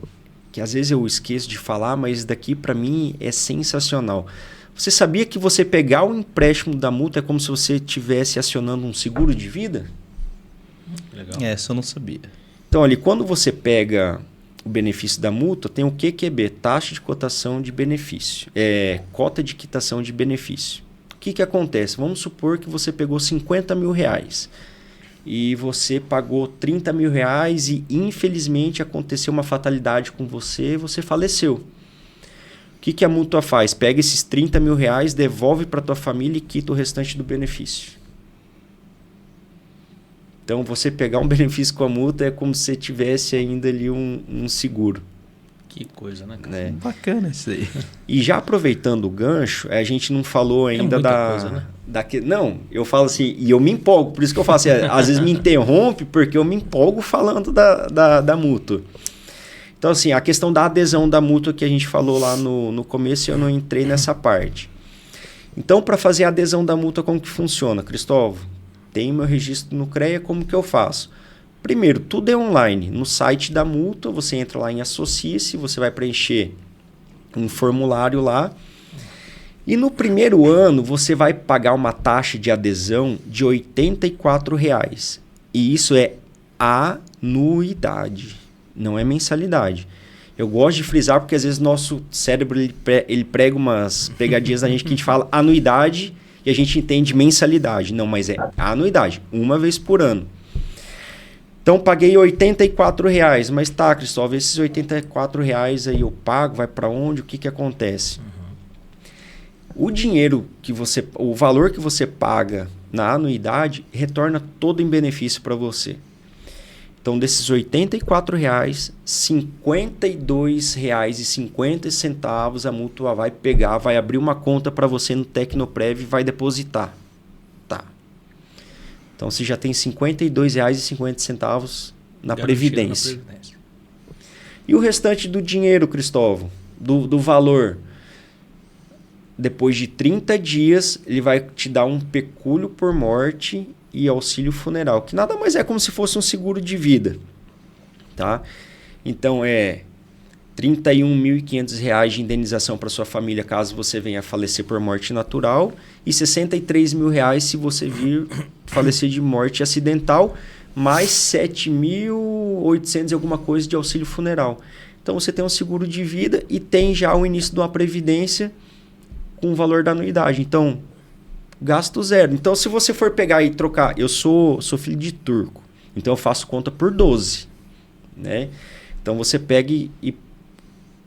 às vezes eu esqueço de falar, mas daqui para mim é sensacional. Você sabia que você pegar o empréstimo da multa é como se você estivesse acionando um seguro de vida? Legal. Essa eu não sabia. Então, ali, quando você pega o benefício da multa, tem o QQB, taxa de cotação de benefício, cota de quitação de benefício. O que acontece? Vamos supor que você pegou R$50 mil e você pagou R$30 mil e infelizmente aconteceu uma fatalidade com você, você faleceu. O que a multa faz? Pega esses R$30 mil, devolve para tua família e quita o restante do benefício. Então, você pegar um benefício com a multa é como se você tivesse ainda ali um seguro. Que coisa, né, cara? Né? Bacana isso aí. E já aproveitando o gancho, a gente não falou ainda coisa, né? Não, eu falo assim, e eu me empolgo, por isso que eu falo assim, às vezes me interrompe, porque eu me empolgo falando da mútua. Então, assim, a questão da adesão da mútua que a gente falou lá no começo, eu não entrei nessa parte. Então, para fazer a adesão da multa, como que funciona, Cristóvão? Tem meu registro no CREA, como que eu faço? Primeiro, tudo é online. No site da mútua, você entra lá em Associe-se, você vai preencher um formulário lá. E no primeiro ano, você vai pagar uma taxa de adesão de R$ 84,00. E isso é anuidade, não é mensalidade. Eu gosto de frisar porque às vezes nosso cérebro ele prega umas pegadinhas na gente que a gente fala anuidade e a gente entende mensalidade. Não, mas é anuidade, uma vez por ano. Então, paguei R$ 84,00. Mas tá, Cristóvão, esses R$ 84,00 aí eu pago, vai para onde? O que acontece? O dinheiro o valor que você paga na anuidade retorna todo em benefício para você. Então, desses R$ 84,00, R$ 52,50 a mútua vai pegar, vai abrir uma conta para você no Tecnoprev e vai depositar. Tá. Então, você já tem R$ 52,50 na Previdência. E o restante do dinheiro, Cristóvão, do valor? Depois de 30 dias, ele vai te dar um pecúlio por morte e auxílio funeral, que nada mais é como se fosse um seguro de vida. Tá? Então, é R$ 31.500 de indenização para sua família caso você venha a falecer por morte natural e R$ 63.000 se você vir falecer de morte acidental, mais 7.800 e alguma coisa de auxílio funeral. Então, você tem um seguro de vida e tem já o início de uma previdência com o valor da anuidade. Então, gasto zero. Então, se você for pegar e trocar... Eu sou filho de turco, então eu faço conta por 12. Né? Então, você pega e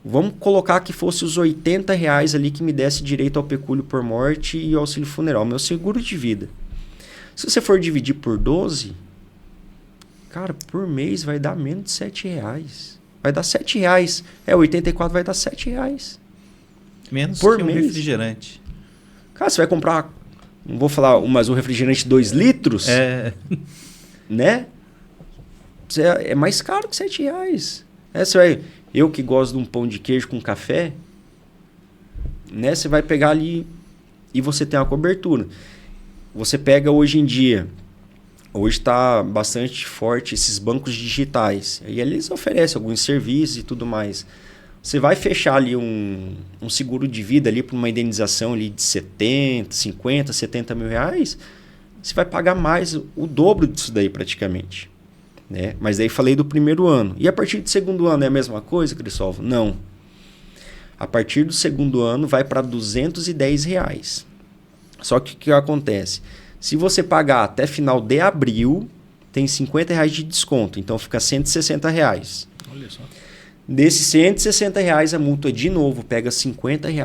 vamos colocar que fosse os R$ 80,00 ali que me desse direito ao pecúlio por morte e auxílio funeral. Meu seguro de vida. Se você for dividir por 12, cara, por mês vai dar menos de R$ 7,00. Vai dar R$ 7,00. 84 vai dar R$ 7,00. Menos por que um mês. Refrigerante. Cara, você vai comprar, não vou falar, mas um refrigerante de 2 litros, né? É mais caro que R$ 7,00. Eu que gosto de um pão de queijo com café, né? Você vai pegar ali e você tem uma cobertura. Você pega hoje em dia, hoje está bastante forte esses bancos digitais. E eles oferecem alguns serviços e tudo mais. Você vai fechar ali um seguro de vida ali para uma indenização ali de 70, 50, 70 mil reais, você vai pagar mais, o dobro disso daí praticamente. Né? Mas daí falei do primeiro ano. E a partir do segundo ano é a mesma coisa, Cristóvão? Não. A partir do segundo ano vai para R$ 210. Só que o que acontece? Se você pagar até final de abril, tem R$ 50 de desconto. Então fica R$ 160. Olha só. Desses R$ 160, a multa de novo pega R$ 50 e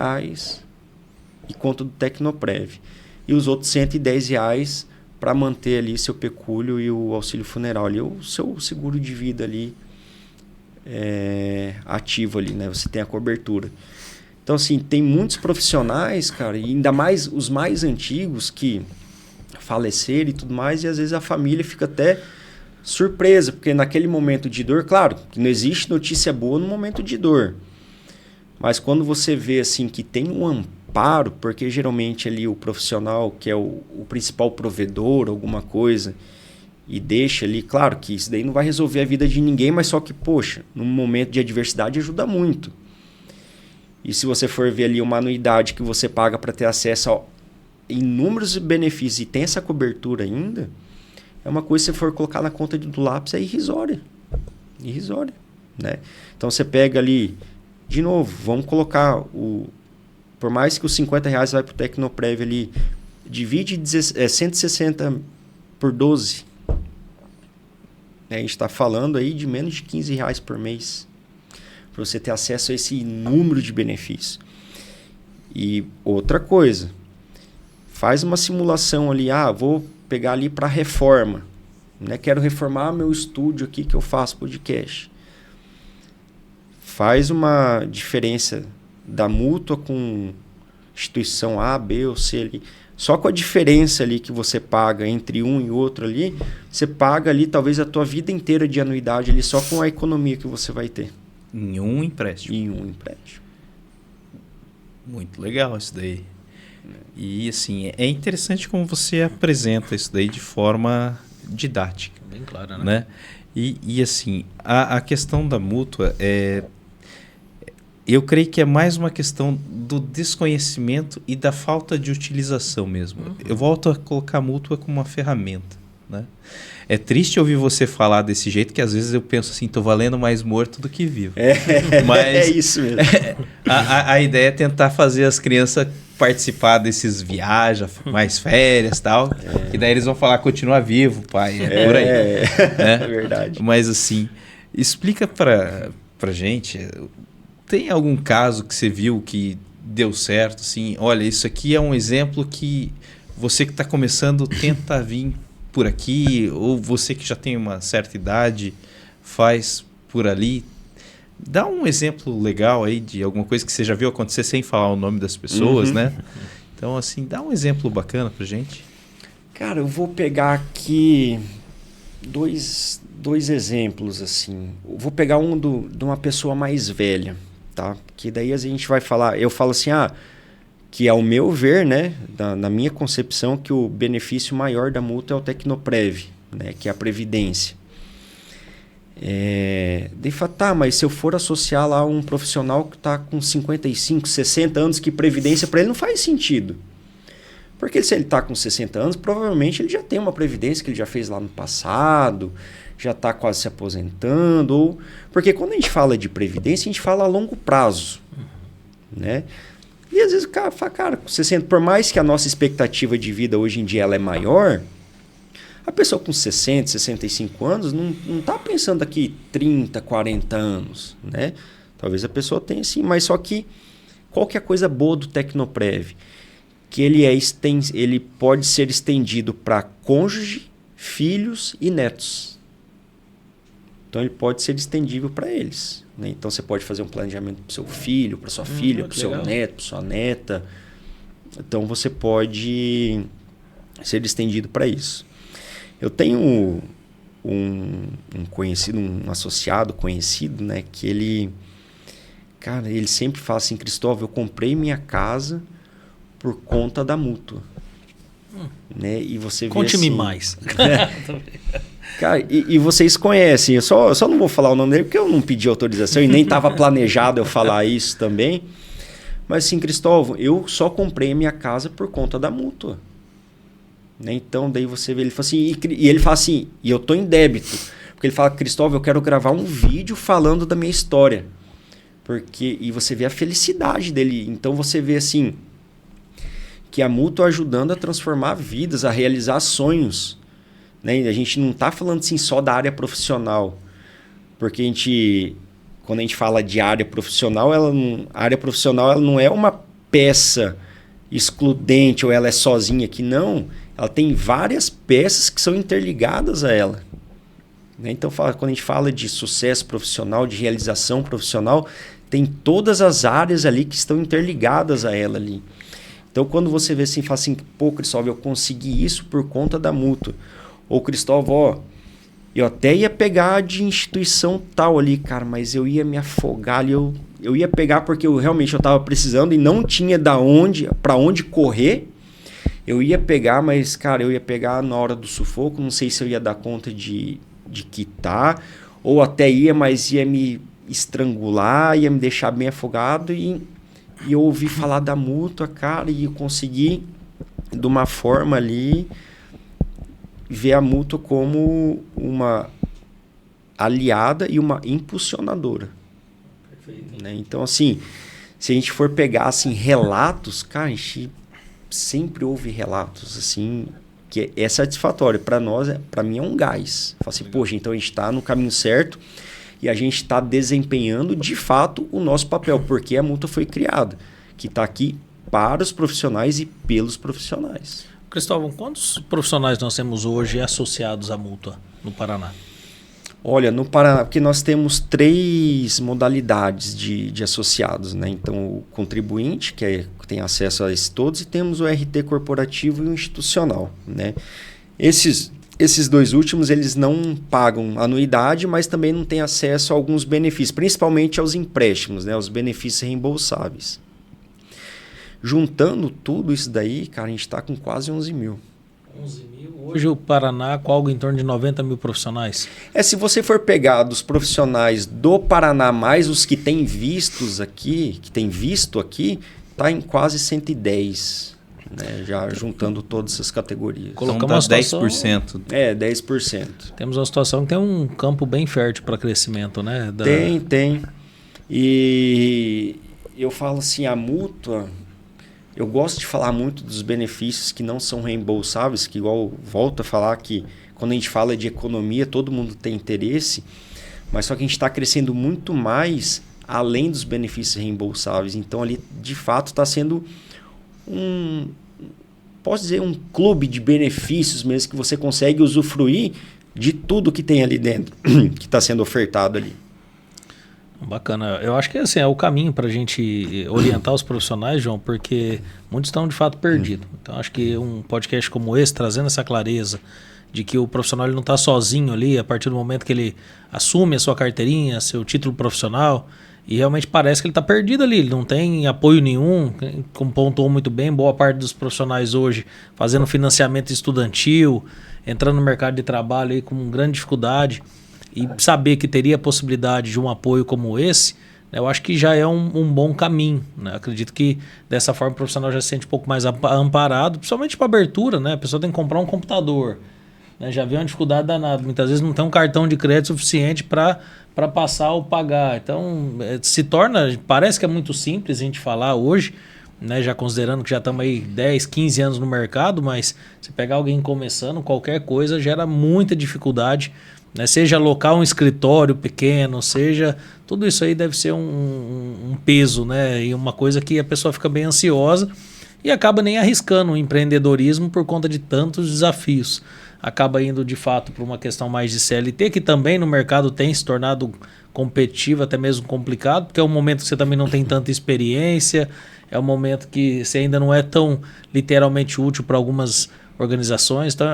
conta do Tecnoprev. E os outros R$ 110 para manter ali seu pecúlio e o auxílio funeral ali, o seu seguro de vida ali ativo ali, né? Você tem a cobertura. Então, assim, tem muitos profissionais, cara, e ainda mais os mais antigos que faleceram e tudo mais, e às vezes a família fica até surpresa, porque naquele momento de dor, claro, que não existe notícia boa no momento de dor. Mas quando você vê assim que tem um amparo, porque geralmente ali o profissional, que é o principal provedor, alguma coisa, e deixa ali, claro que isso daí não vai resolver a vida de ninguém, mas só que, poxa, num momento de adversidade ajuda muito. E se você for ver ali uma anuidade que você paga para ter acesso a inúmeros benefícios e tem essa cobertura ainda, é uma coisa que se você for colocar na conta do lápis é irrisória. Irrisória, né? Então você pega ali, de novo, vamos colocar por mais que os R$ 50 vai para o Tecnoprev ali, divide 160 por 12. A gente está falando aí de menos de R$ 15 por mês para você ter acesso a esse número de benefícios. E outra coisa, faz uma simulação ali, vou pegar ali para reforma, né? Quero reformar meu estúdio aqui que eu faço podcast. Faz uma diferença da mútua com instituição A, B ou C ali. Só com a diferença ali que você paga entre um e outro ali, você paga ali talvez a tua vida inteira de anuidade ali só com a economia que você vai ter. Em um empréstimo. Em um empréstimo. Muito legal isso daí. E assim, é interessante como você apresenta isso daí de forma didática. Bem clara, né? Né? E assim, a questão da mútua eu creio que é mais uma questão do desconhecimento e da falta de utilização mesmo. Eu volto a colocar a mútua como uma ferramenta, né? É triste ouvir você falar desse jeito, que às vezes eu penso assim, estou valendo mais morto do que vivo. Mas é isso mesmo. A ideia é tentar fazer as crianças participar desses viagens, mais férias e tal, que daí eles vão falar, continua vivo, pai, por aí. É verdade. Mas assim, explica pra gente, tem algum caso que você viu que deu certo, assim, olha, isso aqui é um exemplo que você que está começando tenta vir por aqui, ou você que já tem uma certa idade faz por ali. Dá um exemplo legal aí de alguma coisa que você já viu acontecer sem falar o nome das pessoas, né? Então, assim, dá um exemplo bacana pra gente. Cara, eu vou pegar aqui dois exemplos, assim. Eu vou pegar um de uma pessoa mais velha, tá? Que daí a gente vai falar, eu falo assim, que ao meu ver, né, na minha concepção, que o benefício maior da mútua é o Tecnoprev, né, que é a Previdência. Daí fala, tá, mas se eu for associar lá um profissional que está com 55, 60 anos, que Previdência para ele não faz sentido. Porque se ele está com 60 anos, provavelmente ele já tem uma Previdência que ele já fez lá no passado, já está quase se aposentando. Porque quando a gente fala de Previdência, a gente fala a longo prazo, né? E às vezes o cara fala, cara, com 60, por mais que a nossa expectativa de vida hoje em dia ela é maior, a pessoa com 60, 65 anos não está pensando daqui 30, 40 anos, né? Talvez a pessoa tenha sim, mas só que qual que é a coisa boa do Tecnoprev? Que ele pode ser estendido para cônjuge, filhos e netos. Então ele pode ser estendível para eles, né? Então você pode fazer um planejamento para o seu filho, para sua filha, para o seu neto, para sua neta. Então você pode ser estendido para isso. Eu tenho um conhecido, um associado conhecido, né, que ele sempre fala assim, Cristóvão, eu comprei minha casa por conta da mútua. Né? E você vê Conte-me assim, mais. Cara, e vocês conhecem, eu só não vou falar o nome dele porque eu não pedi autorização e nem estava planejado eu falar isso também. Mas assim, Cristóvão, eu só comprei minha casa por conta da mútua. Né? Então, daí você vê, ele fala assim, e ele fala assim, e eu tô em débito. Porque ele fala, Cristóvão, eu quero gravar um vídeo falando da minha história. E você vê a felicidade dele. Então você vê assim, que a mútua ajudando a transformar vidas, a realizar sonhos. Né? A gente não está falando assim, só da área profissional. Porque quando a gente fala de área profissional, a área profissional ela não é uma peça excludente ou ela é sozinha aqui, não. Ela tem várias peças que são interligadas a ela. Né? Então, quando a gente fala de sucesso profissional, de realização profissional, tem todas as áreas ali que estão interligadas a ela ali. Então, quando você vê assim, fala assim, pô, Cristóvão, eu consegui isso por conta da mútua. Ou, Cristóvão, eu até ia pegar de instituição tal ali, cara, mas eu ia me afogar ali, eu ia pegar porque eu realmente estava precisando e não tinha para onde correr. Eu ia pegar, mas, cara, eu ia pegar na hora do sufoco, não sei se eu ia dar conta de quitar, ou até mas ia me estrangular, ia me deixar bem afogado, e eu ouvi falar da mútua, cara, e eu consegui, de uma forma ali, ver a mútua como uma aliada e uma impulsionadora. Perfeito. Né? Então, assim, se a gente for pegar, assim, relatos, cara, a gente sempre ouve relatos, assim, que é satisfatório. Para nós, para mim, é um gás. Fala assim, poxa, então a gente está no caminho certo e a gente está desempenhando, de fato, o nosso papel, porque a mútua foi criada, que está aqui para os profissionais e pelos profissionais. Cristóvão, quantos profissionais nós temos hoje associados à mútua no Paraná? Olha, no Paraná, porque nós temos 3 modalidades de associados, né? Então, o contribuinte, que tem acesso a esses todos, e temos o RT corporativo e o institucional, né? Esses 2 últimos, eles não pagam anuidade, mas também não têm acesso a alguns benefícios, principalmente aos empréstimos, né? Os benefícios reembolsáveis. Juntando tudo isso daí, cara, a gente está com quase 11 mil. 11 mil. Hoje o Paraná com algo em torno de 90 mil profissionais. Se você for pegar dos profissionais do Paraná mais os que têm vistos aqui, que tem visto aqui, está em quase 110, né? Já juntando todas essas categorias. Colocamos 10%. 10%. Temos uma situação que tem um campo bem fértil para crescimento, né? Tem. E eu falo assim, a mútua, eu gosto de falar muito dos benefícios que não são reembolsáveis, que igual volto a falar que quando a gente fala de economia, todo mundo tem interesse, mas só que a gente está crescendo muito mais além dos benefícios reembolsáveis. Então ali, de fato, está sendo posso dizer, um clube de benefícios mesmo, que você consegue usufruir de tudo que tem ali dentro, que está sendo ofertado ali. Bacana. Eu acho que assim, é o caminho para a gente orientar os profissionais, João, porque muitos estão de fato perdidos. Então acho que um podcast como esse, trazendo essa clareza de que o profissional ele não está sozinho ali, a partir do momento que ele assume a sua carteirinha, seu título profissional, e realmente parece que ele está perdido ali, ele não tem apoio nenhum, como pontuou muito bem, boa parte dos profissionais hoje fazendo financiamento estudantil, entrando no mercado de trabalho aí com grande dificuldade, e saber que teria a possibilidade de um apoio como esse, né, eu acho que já é um bom caminho. Né? Acredito que dessa forma o profissional já se sente um pouco mais amparado, principalmente para abertura, né? A pessoa tem que comprar um computador, né? Já vê uma dificuldade danada, muitas vezes não tem um cartão de crédito suficiente para passar ou pagar. Então se torna, parece que é muito simples a gente falar hoje, né? Já considerando que já estamos aí 10, 15 anos no mercado, mas se pegar alguém começando, qualquer coisa gera muita dificuldade, né? Seja alocar um escritório pequeno, seja... Tudo isso aí deve ser um peso, né? E uma coisa que a pessoa fica bem ansiosa e acaba nem arriscando o empreendedorismo por conta de tantos desafios. Acaba indo de fato para uma questão mais de CLT, que também no mercado tem se tornado competitivo, até mesmo complicado, porque é um momento que você também não tem tanta experiência, é um momento que você ainda não é tão literalmente útil para algumas organizações. Então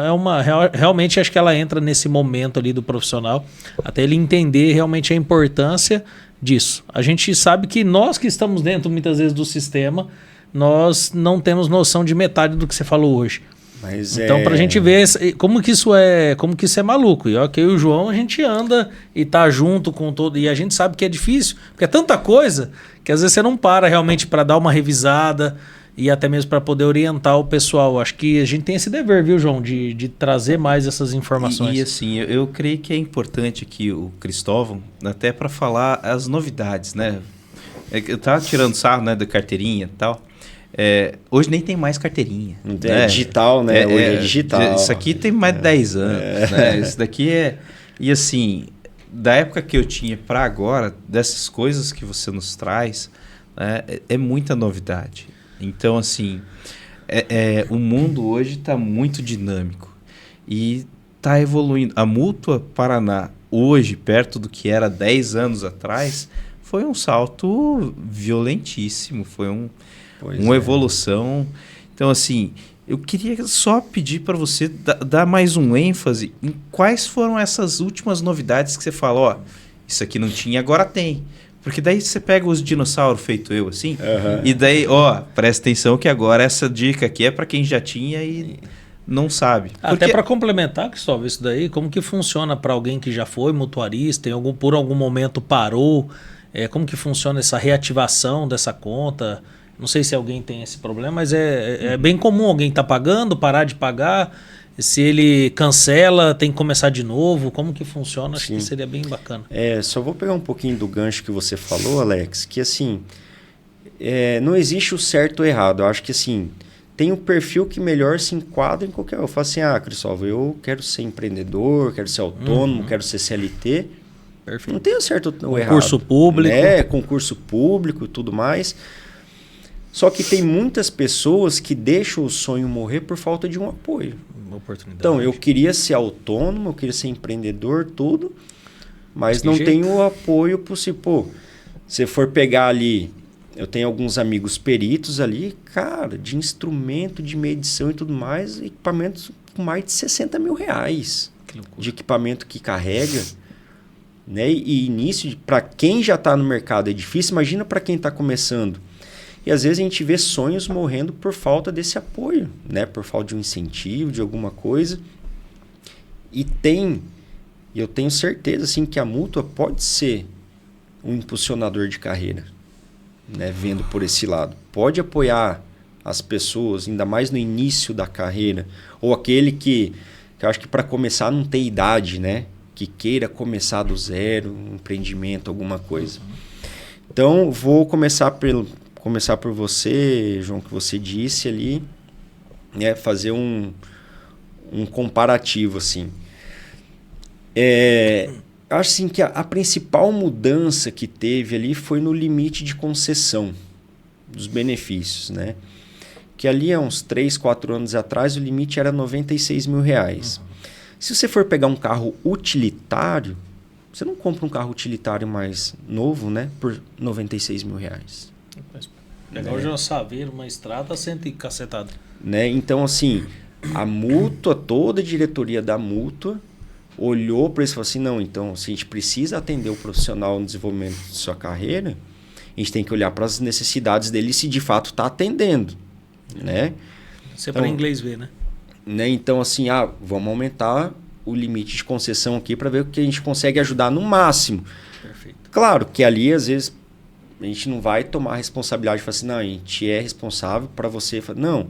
realmente acho que ela entra nesse momento ali do profissional, até ele entender realmente a importância disso. A gente sabe que nós que estamos dentro muitas vezes do sistema, nós não temos noção de metade do que você falou hoje. Então, para a gente ver como que isso é maluco. E ok, o João, a gente anda e tá junto com todo. E a gente sabe que é difícil, porque é tanta coisa que às vezes você não para realmente para dar uma revisada e até mesmo para poder orientar o pessoal. Acho que a gente tem esse dever, viu, João, de trazer mais essas informações. E assim, eu creio que é importante aqui o Cristóvão, até para falar as novidades, né? Eu tava tirando sarro, né, da carteirinha e tal. Hoje nem tem mais carteirinha. É digital, né? Hoje é digital. Isso aqui tem mais de 10 anos. Né? Isso daqui é... E assim, da época que eu tinha para agora, dessas coisas que você nos traz, né, é muita novidade. Então, assim, o mundo hoje está muito dinâmico e está evoluindo. A Mútua Paraná, hoje, perto do que era 10 anos atrás, foi um salto violentíssimo, foi uma evolução. Então, assim, eu queria só pedir para você dar mais um ênfase em quais foram essas últimas novidades que você fala, ó, isso aqui não tinha, agora tem. Porque daí você pega os dinossauros feito eu, assim, e daí, ó, presta atenção que agora essa dica aqui é para quem já tinha e não sabe. Até para complementar, Cristóvão, isso daí, como que funciona para alguém que já foi mutuarista, por algum momento parou, como que funciona essa reativação dessa conta? Não sei se alguém tem esse problema, mas é bem comum alguém estar pagando, parar de pagar. Se ele cancela, tem que começar de novo. Como que funciona? Acho que seria bem bacana. Só vou pegar um pouquinho do gancho que você falou, Alex, que assim, não existe o certo ou errado. Eu acho que assim, tem um perfil que melhor se enquadra em qualquer... Eu falo assim, Cristóvão, eu quero ser empreendedor, quero ser autônomo, quero ser CLT. Perfeito. Não tem o certo ou errado. Concurso público. Concurso público e tudo mais. Só que tem muitas pessoas que deixam o sonho morrer por falta de um apoio. Uma oportunidade. Então, eu queria ser autônomo, eu queria ser empreendedor, tudo, mas não tenho o apoio possível. Pô, se for pegar ali, eu tenho alguns amigos peritos ali, cara, de instrumento, de medição e tudo mais, equipamentos com mais de 60 mil reais de equipamento que carrega. Né? E início, para quem já está no mercado é difícil, imagina para quem está começando. E às vezes a gente vê sonhos morrendo por falta desse apoio, né? Por falta de um incentivo, de alguma coisa. E eu tenho certeza assim, que a Mútua pode ser um impulsionador de carreira, né? Vendo por esse lado. Pode apoiar as pessoas, ainda mais no início da carreira. Ou aquele que eu acho que para começar não tem idade, né? Que queira começar do zero, um empreendimento, alguma coisa. Então, vou começar por você, João, que você disse ali, né? Fazer um comparativo, assim. Acho assim, que a principal mudança que teve ali foi no limite de concessão dos benefícios, né? Que ali há uns 3, 4 anos atrás o limite era R$96 mil. Se você for pegar um carro utilitário, você não compra um carro utilitário mais novo, né? Por R$96 mil. Pegar hoje uma Saveiro, uma estrada, 100 e cacetada. Né? Então, assim, a Mútua, toda a diretoria da Mútua olhou para isso e falou assim, não, então, se a gente precisa atender o profissional no desenvolvimento de sua carreira, a gente tem que olhar para as necessidades dele se de fato está atendendo. Né? Você para inglês ver, né? Então, assim, vamos aumentar o limite de concessão aqui para ver o que a gente consegue ajudar no máximo. Perfeito. Claro que ali, às vezes, a gente não vai tomar a responsabilidade e falar assim, não, a gente é responsável para você. Não,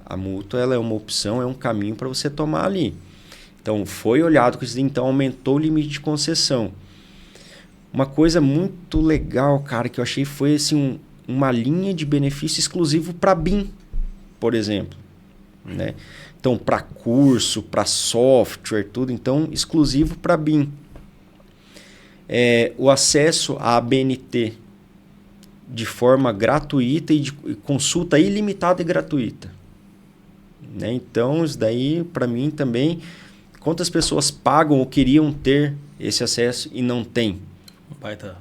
a Mútua ela é uma opção, é um caminho para você tomar ali. Então, foi olhado, então aumentou o limite de concessão. Uma coisa muito legal, cara, que eu achei foi assim, uma linha de benefício exclusivo para BIM, por exemplo. Né? Então, para curso, para software, tudo, então, exclusivo para BIM. O acesso à ABNT de forma gratuita e de consulta ilimitada e gratuita. Né? Então, isso daí, para mim, também, quantas pessoas pagam ou queriam ter esse acesso e não tem? Baita.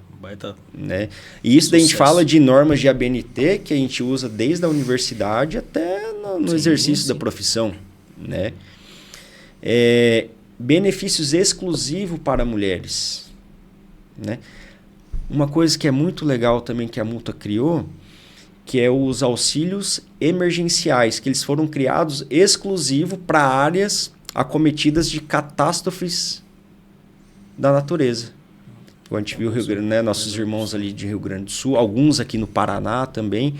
Né? E isso daí a gente fala de normas de ABNT que a gente usa desde a universidade até no exercício da profissão. Né? Benefícios exclusivos para mulheres. Né? Uma coisa que é muito legal também que a Mútua criou, que é os auxílios emergenciais, que eles foram criados exclusivo para áreas acometidas de catástrofes da natureza. A gente viu Rio Grande, né? Nossos irmãos ali de Rio Grande do Sul, alguns aqui no Paraná também.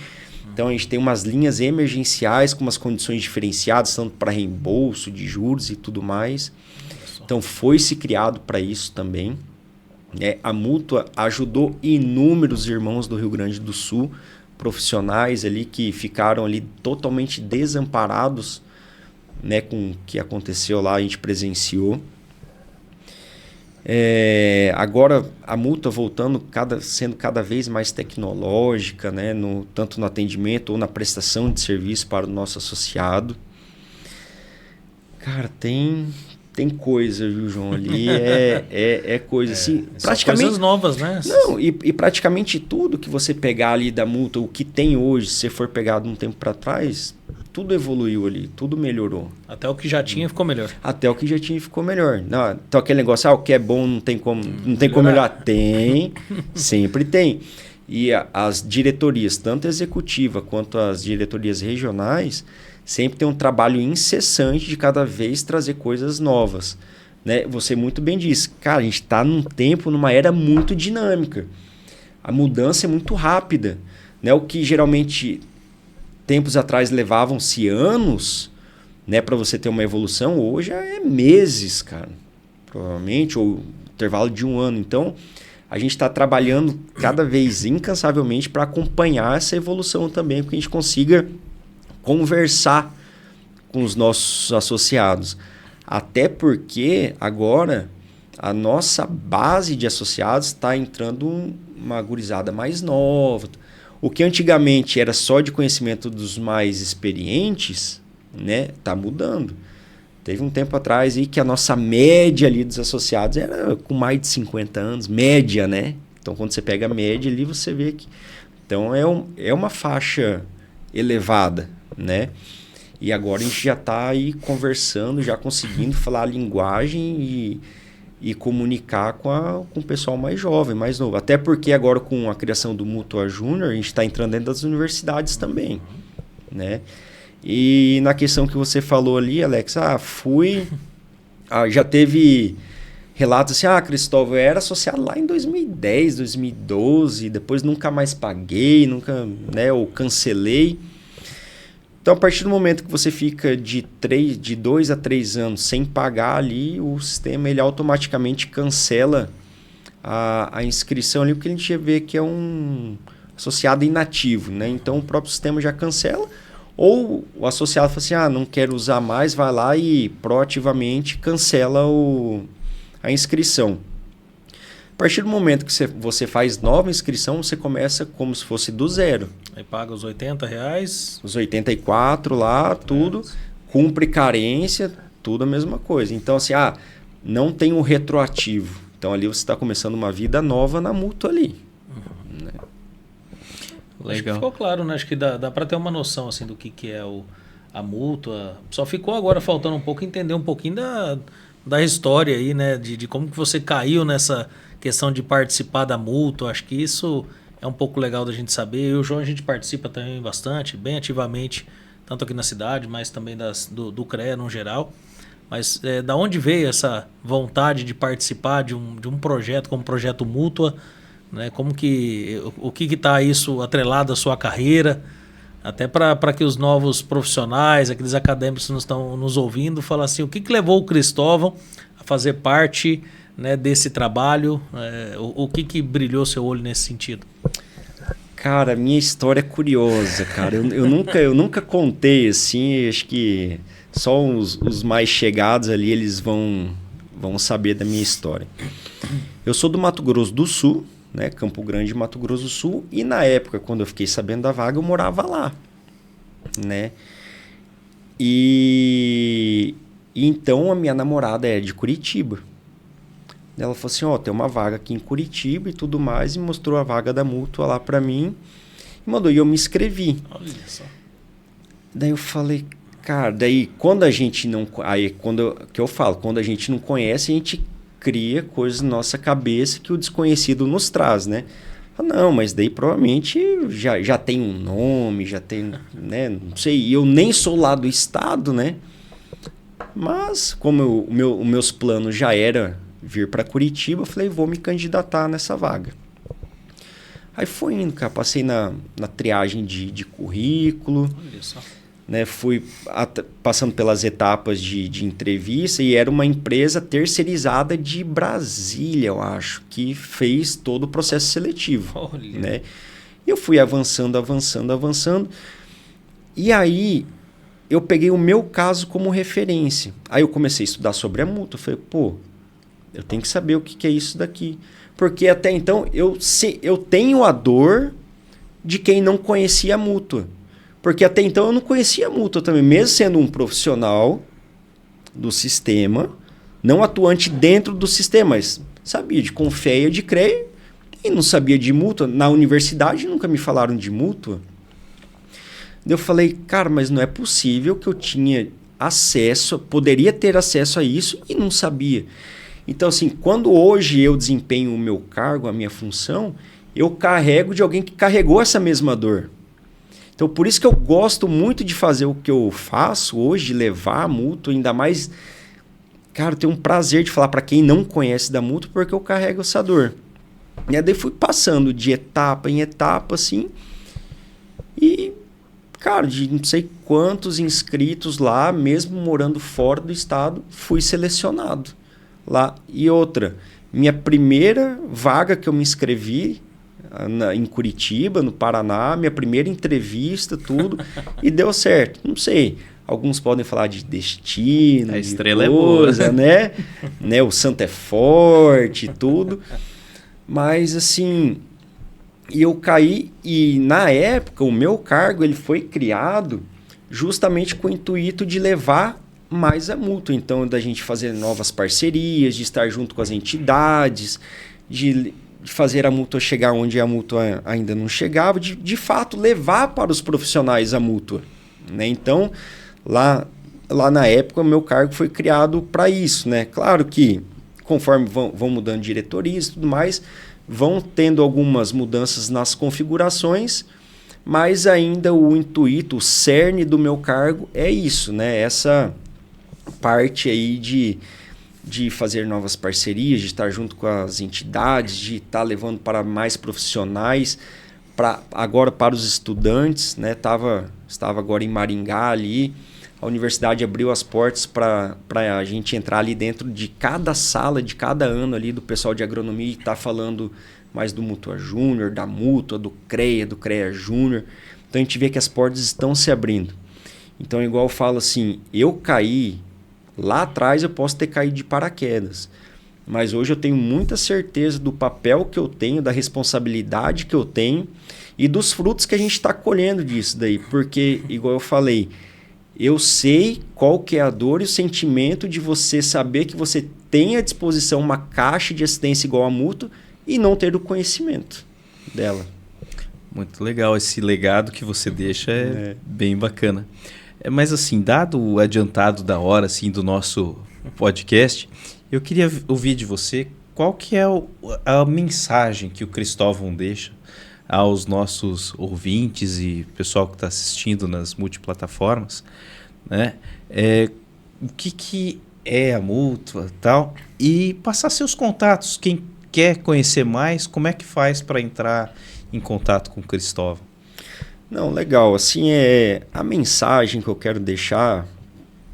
Então a gente tem umas linhas emergenciais com umas condições diferenciadas, tanto para reembolso de juros e tudo mais. Então foi se criado para isso também. A Mútua ajudou inúmeros irmãos do Rio Grande do Sul, profissionais ali que ficaram ali totalmente desamparados, né, com o que aconteceu lá, a gente presenciou. Agora a Mútua voltando, sendo cada vez mais tecnológica, né, tanto no atendimento ou na prestação de serviço para o nosso associado. Cara, tem coisa, viu, João? Ali é coisa assim. Praticamente coisas novas, né? Não, e praticamente tudo que você pegar ali da Mútua, o que tem hoje, se você for pegado um tempo para trás, tudo evoluiu ali, tudo melhorou. Até o que já tinha ficou melhor. Até o que já tinha ficou melhor. Não, então aquele negócio, o que é bom não tem como melhorar. Tem, sempre tem. E as diretorias, tanto a executiva quanto as diretorias regionais, sempre tem um trabalho incessante de cada vez trazer coisas novas. Né? Você muito bem disse, cara, a gente está num tempo, numa era muito dinâmica. A mudança é muito rápida. Né? O que geralmente tempos atrás levavam-se anos, né, para você ter uma evolução, hoje é meses, cara. Provavelmente, ou intervalo de 1 ano. Então, a gente está trabalhando cada vez incansavelmente para acompanhar essa evolução também, para que a gente consiga conversar com os nossos associados. Até porque agora a nossa base de associados está entrando uma gurizada mais nova. O que antigamente era só de conhecimento dos mais experientes, né, tá mudando. Teve um tempo atrás aí que a nossa média ali dos associados era com mais de 50 anos, média, né? Então, quando você pega a média ali, você vê que... Então, é uma faixa elevada, né? E agora a gente já está aí conversando, já conseguindo falar a linguagem e comunicar com o pessoal mais jovem, mais novo. Até porque agora com a criação do Mútua Júnior, a gente está entrando dentro das universidades também, né? E na questão que você falou ali, Alex, já teve relatos assim, Cristóvão, eu era associado lá em 2010, 2012, depois nunca mais paguei, né, ou cancelei. Então, a partir do momento que você fica de 2 a 3 anos sem pagar ali, o sistema ele automaticamente cancela a inscrição ali, porque a gente vê que é um associado inativo, né? Então, o próprio sistema já cancela, ou o associado fala assim, não quero usar mais, vai lá e proativamente cancela a inscrição. A partir do momento que você faz nova inscrição, você começa como se fosse do zero. Aí paga os R$80. Os 84 lá, tudo. Cumpre carência, tudo a mesma coisa. Então, assim, não tem um retroativo. Então, ali você está começando uma vida nova na mútua ali. Né? Legal. Acho que ficou claro, né? Acho que dá para ter uma noção assim, do que é a mútua. Só ficou agora faltando um pouco entender um pouquinho da história aí, né? De como que você caiu nessa questão de participar da mútua. Acho que isso é um pouco legal da gente saber. Eu e o João, a gente participa também bastante, bem ativamente, tanto aqui na cidade, mas também do CREA no geral. Mas da onde veio essa vontade de participar de um projeto como o Projeto Mútua? Né? O que está isso atrelado à sua carreira? Até para que os novos profissionais, aqueles acadêmicos que estão nos ouvindo, falem assim, o que levou o Cristóvão a fazer parte, né, desse trabalho? O que brilhou seu olho nesse sentido? Cara, minha história é curiosa, cara. Eu nunca contei assim, acho que só os mais chegados ali, eles vão saber da minha história. Eu sou do Mato Grosso do Sul, né, Campo Grande, Mato Grosso do Sul, e na época, quando eu fiquei sabendo da vaga, eu morava lá, né? E então a minha namorada é de Curitiba. Ela falou assim, tem uma vaga aqui em Curitiba e tudo mais, e mostrou a vaga da mútua lá pra mim, e mandou, e eu me inscrevi. Olha só. Daí eu falei, cara, daí quando a gente não... quando a gente não conhece, a gente cria coisas na nossa cabeça que o desconhecido nos traz, né? Não, mas daí provavelmente já tem um nome, já tem, né? Não sei, eu nem sou lá do estado, né? Mas como os meus planos já era vir para Curitiba, eu falei, vou me candidatar nessa vaga. Aí foi indo, cara, passei na triagem de currículo, Olha só. né, fui passando pelas etapas de entrevista, e era uma empresa terceirizada de Brasília, eu acho, que fez todo o processo seletivo. Olha. Né? E eu fui avançando, e aí eu peguei o meu caso como referência. Aí eu comecei a estudar sobre a mútua, falei, eu tenho que saber o que é isso daqui. Porque até então eu tenho a dor de quem não conhecia a mútua. Porque até então eu não conhecia a mútua também, mesmo sendo um profissional do sistema, não atuante dentro do sistema, mas sabia de Confeia, de CREA, e não sabia de mútua. Na universidade nunca me falaram de mútua. Eu falei, cara, mas não é possível que eu tinha acesso, poderia ter acesso a isso e não sabia. Então, assim, quando hoje eu desempenho o meu cargo, a minha função, eu carrego de alguém que carregou essa mesma dor. Então, por isso que eu gosto muito de fazer o que eu faço hoje, de levar a mútua, ainda mais... Cara, eu tenho um prazer de falar para quem não conhece da mútua, porque eu carrego essa dor. E aí fui passando de etapa em etapa, assim, e, cara, de não sei quantos inscritos lá, mesmo morando fora do estado, fui selecionado lá. E outra, minha primeira vaga que eu me inscrevi... em Curitiba, no Paraná, minha primeira entrevista, tudo, e deu certo. Não sei, alguns podem falar de destino, a de estrela coisa, é boa, né? O santo é forte e tudo, mas assim, e eu caí, e na época o meu cargo ele foi criado justamente com o intuito de levar mais a mútua, então da gente fazer novas parcerias, de estar junto com as entidades, de fazer a mútua chegar onde a mútua ainda não chegava, de fato levar para os profissionais a mútua. Né? Então, lá na época, o meu cargo foi criado para isso. Né? Claro que conforme vão mudando diretorias e tudo mais, vão tendo algumas mudanças nas configurações, mas ainda o intuito, o cerne do meu cargo é isso, né? Essa parte aí de fazer novas parcerias, de estar junto com as entidades, de estar levando para mais profissionais, agora para os estudantes, né? Estava agora em Maringá ali, a universidade abriu as portas para a gente entrar ali dentro de cada sala, de cada ano ali do pessoal de agronomia e estar falando mais do Mutua Júnior, da Mutua, do CREA Júnior. Então a gente vê que as portas estão se abrindo. Então, igual eu falo assim, eu caí, lá atrás eu posso ter caído de paraquedas, mas hoje eu tenho muita certeza do papel que eu tenho, da responsabilidade que eu tenho e dos frutos que a gente está colhendo disso daí. Porque, igual eu falei, eu sei qual que é a dor e o sentimento de você saber que você tem à disposição uma caixa de assistência igual a Mutua e não ter o conhecimento dela. Muito legal, esse legado que você deixa é bem bacana. Mas assim, dado o adiantado da hora assim, do nosso podcast, eu queria ouvir de você qual que é a mensagem que o Cristóvão deixa aos nossos ouvintes e pessoal que está assistindo nas multiplataformas, né? O que é a Mutua e tal, e passar seus contatos. Quem quer conhecer mais, como é que faz para entrar em contato com o Cristóvão? Não, legal. Assim, a mensagem que eu quero deixar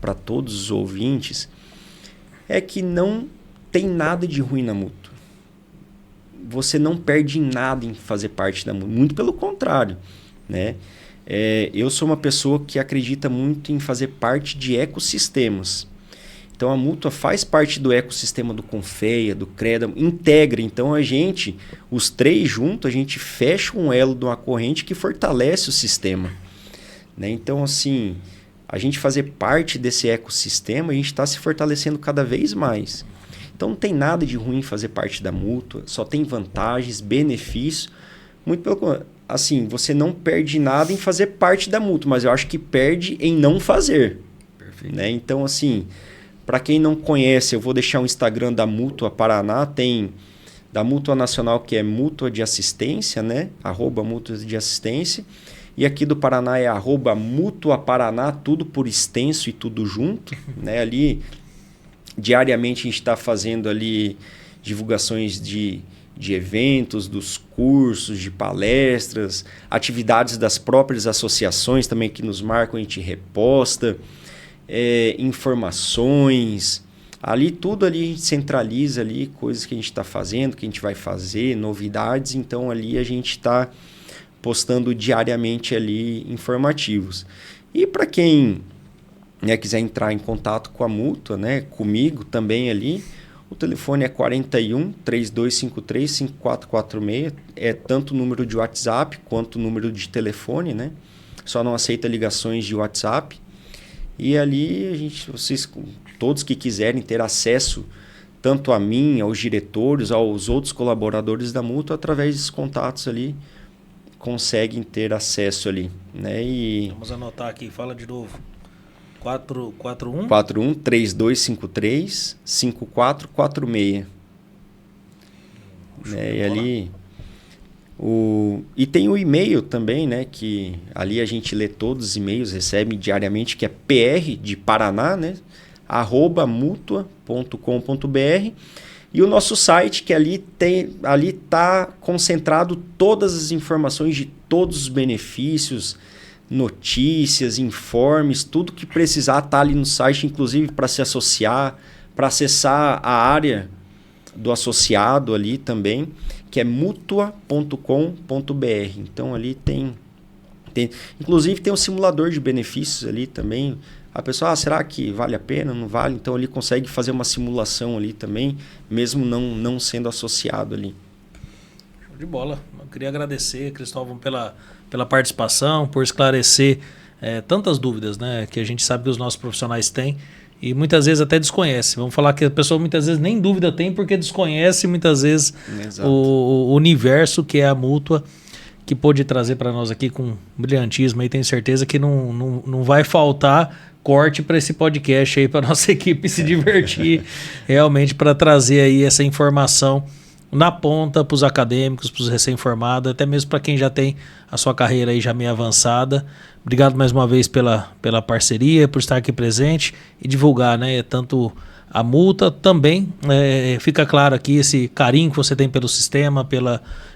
para todos os ouvintes é que não tem nada de ruim na Mutua. Você não perde nada em fazer parte da Mutua. Muito pelo contrário, né? Eu sou uma pessoa que acredita muito em fazer parte de ecossistemas. Então, a Mutua faz parte do ecossistema do Confeia, do CREA, integra. Então, os três juntos, a gente fecha um elo de uma corrente que fortalece o sistema, né? Então, assim, a gente fazer parte desse ecossistema, a gente está se fortalecendo cada vez mais. Então, não tem nada de ruim fazer parte da Mutua, só tem vantagens, benefícios. Muito pelo contrário, assim, você não perde nada em fazer parte da Mutua, mas eu acho que perde em não fazer. Perfeito. Né? Então, assim, para quem não conhece, eu vou deixar o Instagram da Mutua Paraná, tem da Mutua Nacional, que é Mutua de Assistência, né? @Mutua de Assistência. E aqui do Paraná é @Mutua Paraná, tudo por extenso e tudo junto. Né? Ali, diariamente, a gente está fazendo ali divulgações de eventos, dos cursos, de palestras, atividades das próprias associações também que nos marcam, a gente reposta. Informações, ali tudo ali a gente centraliza ali, coisas que a gente está fazendo, que a gente vai fazer, novidades, então ali a gente está postando diariamente ali informativos. E para quem quiser entrar em contato com a Mutua, né, comigo também ali, o telefone é 41 3253 5446, é tanto o número de WhatsApp quanto o número de telefone, né? Só não aceita ligações de WhatsApp. E ali, vocês, todos que quiserem ter acesso, tanto a mim, aos diretores, aos outros colaboradores da Mutua, através desses contatos ali, conseguem ter acesso ali. Né? Vamos anotar aqui, fala de novo. 41 3253 5446. Né? E ali... E tem o e-mail também, né, que ali a gente lê todos os e-mails, recebe diariamente, que é PR de Paraná, né, @mutua.com.br, e o nosso site, que ali está concentrado todas as informações de todos os benefícios, notícias, informes, tudo que precisar está ali no site, inclusive para se associar, para acessar a área do associado ali também, que é mutua.com.br. Então ali tem inclusive tem um simulador de benefícios ali também. A pessoa, será que vale a pena? Não vale? Então ele consegue fazer uma simulação ali também, mesmo não sendo associado ali. Show de bola. Eu queria agradecer, Cristóvão, pela participação, por esclarecer tantas dúvidas, né, que a gente sabe que os nossos profissionais têm. E muitas vezes até desconhece. Vamos falar que a pessoa muitas vezes nem dúvida tem porque desconhece muitas vezes o universo que é a Mutua, que pôde trazer para nós aqui com brilhantismo. E tenho certeza que não vai faltar corte para esse podcast aí, para nossa equipe se divertir, realmente para trazer aí essa informação na ponta para os acadêmicos, para os recém-formados, até mesmo para quem já tem a sua carreira aí já meio avançada. Obrigado mais uma vez pela parceria, por estar aqui presente e divulgar, né, tanto a multa também, fica claro aqui esse carinho que você tem pelo sistema,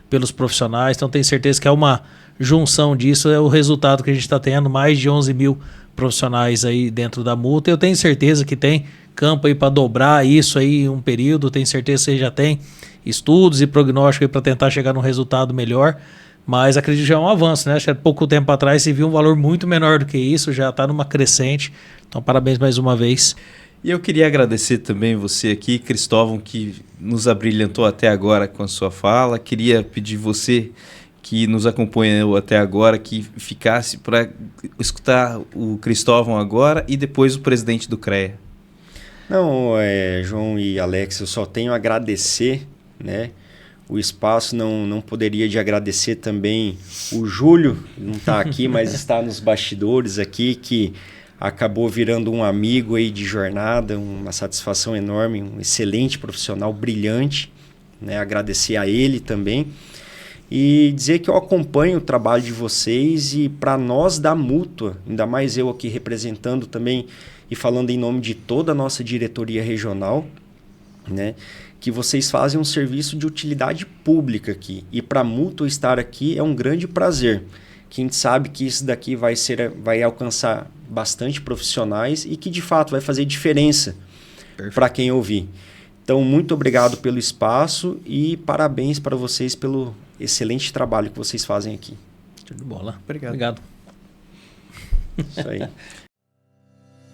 pelos profissionais, então tenho certeza que é uma junção disso, é o resultado que a gente está tendo, mais de 11 mil profissionais aí dentro da multa. Eu tenho certeza que tem campo aí para dobrar isso aí em um período, tenho certeza que você já tem estudos e prognóstico para tentar chegar num resultado melhor, mas acredito que já é um avanço, né? Acho que há pouco tempo atrás se viu um valor muito menor do que isso, já está numa crescente, então parabéns mais uma vez. E eu queria agradecer também você aqui, Cristóvão, que nos abrilhantou até agora com a sua fala. Queria pedir você que nos acompanhou até agora, que ficasse para escutar o Cristóvão agora e depois o presidente do CREA. Não, João e Alex, eu só tenho a agradecer, né? O espaço, não poderia de agradecer também o Júlio, não está aqui, mas está nos bastidores aqui, que acabou virando um amigo aí de jornada, uma satisfação enorme, um excelente profissional, brilhante, né? Agradecer a ele também e dizer que eu acompanho o trabalho de vocês e para nós da Mútua, ainda mais eu aqui representando também e falando em nome de toda a nossa diretoria regional, né? Que vocês fazem um serviço de utilidade pública aqui e para a Mútua estar aqui é um grande prazer. Que a gente sabe que isso daqui vai alcançar bastante profissionais e que de fato vai fazer diferença para quem ouvir. Então, muito obrigado pelo espaço e parabéns para vocês pelo excelente trabalho que vocês fazem aqui. Show de bola. Obrigado. Isso aí.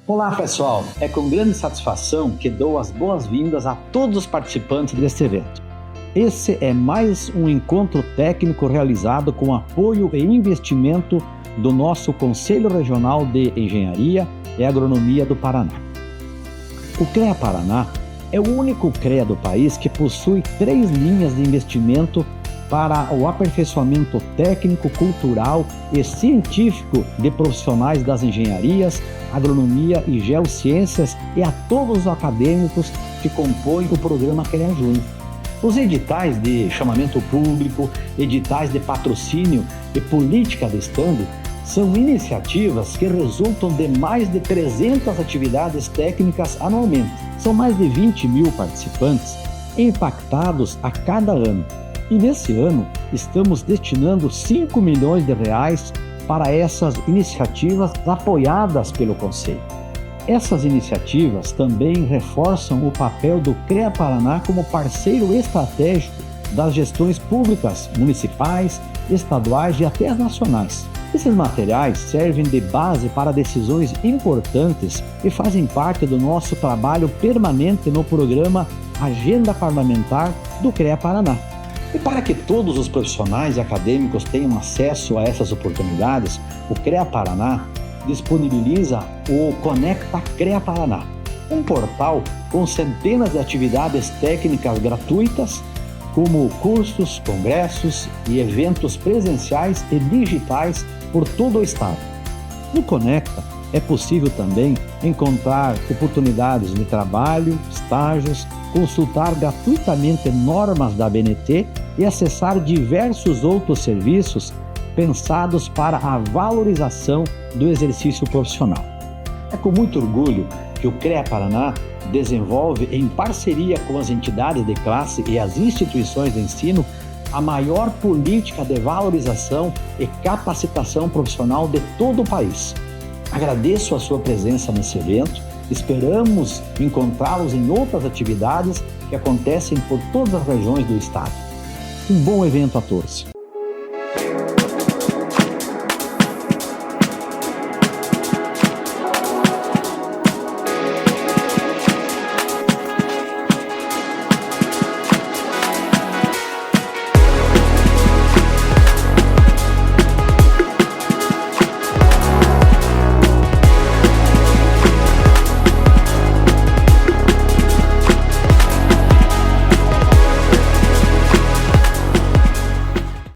Olá, pessoal. É com grande satisfação que dou as boas-vindas a todos os participantes deste evento. Esse é mais um encontro técnico realizado com apoio e investimento do nosso Conselho Regional de Engenharia e Agronomia do Paraná. O CREA Paraná é o único CREA do país que possui 3 linhas de investimento para o aperfeiçoamento técnico, cultural e científico de profissionais das engenharias, agronomia e geociências e a todos os acadêmicos que compõem o programa CREA Júnior. Os editais de chamamento público, editais de patrocínio e política de estando são iniciativas que resultam de mais de 300 atividades técnicas anualmente. São mais de 20 mil participantes impactados a cada ano. E nesse ano estamos destinando 5 milhões de reais para essas iniciativas apoiadas pelo Conselho. Essas iniciativas também reforçam o papel do CREA Paraná como parceiro estratégico das gestões públicas, municipais, estaduais e até as nacionais. Esses materiais servem de base para decisões importantes e fazem parte do nosso trabalho permanente no programa Agenda Parlamentar do CREA Paraná. E para que todos os profissionais e acadêmicos tenham acesso a essas oportunidades, o CREA Paraná disponibiliza o Conecta CREA Paraná, um portal com centenas de atividades técnicas gratuitas, como cursos, congressos e eventos presenciais e digitais por todo o estado. No Conecta é possível também encontrar oportunidades de trabalho, estágios, consultar gratuitamente normas da ABNT e acessar diversos outros serviços pensados para a valorização do exercício profissional. É com muito orgulho que o CREA Paraná desenvolve, em parceria com as entidades de classe e as instituições de ensino, a maior política de valorização e capacitação profissional de todo o país. Agradeço a sua presença nesse evento, esperamos encontrá-los em outras atividades que acontecem por todas as regiões do estado. Um bom evento a todos.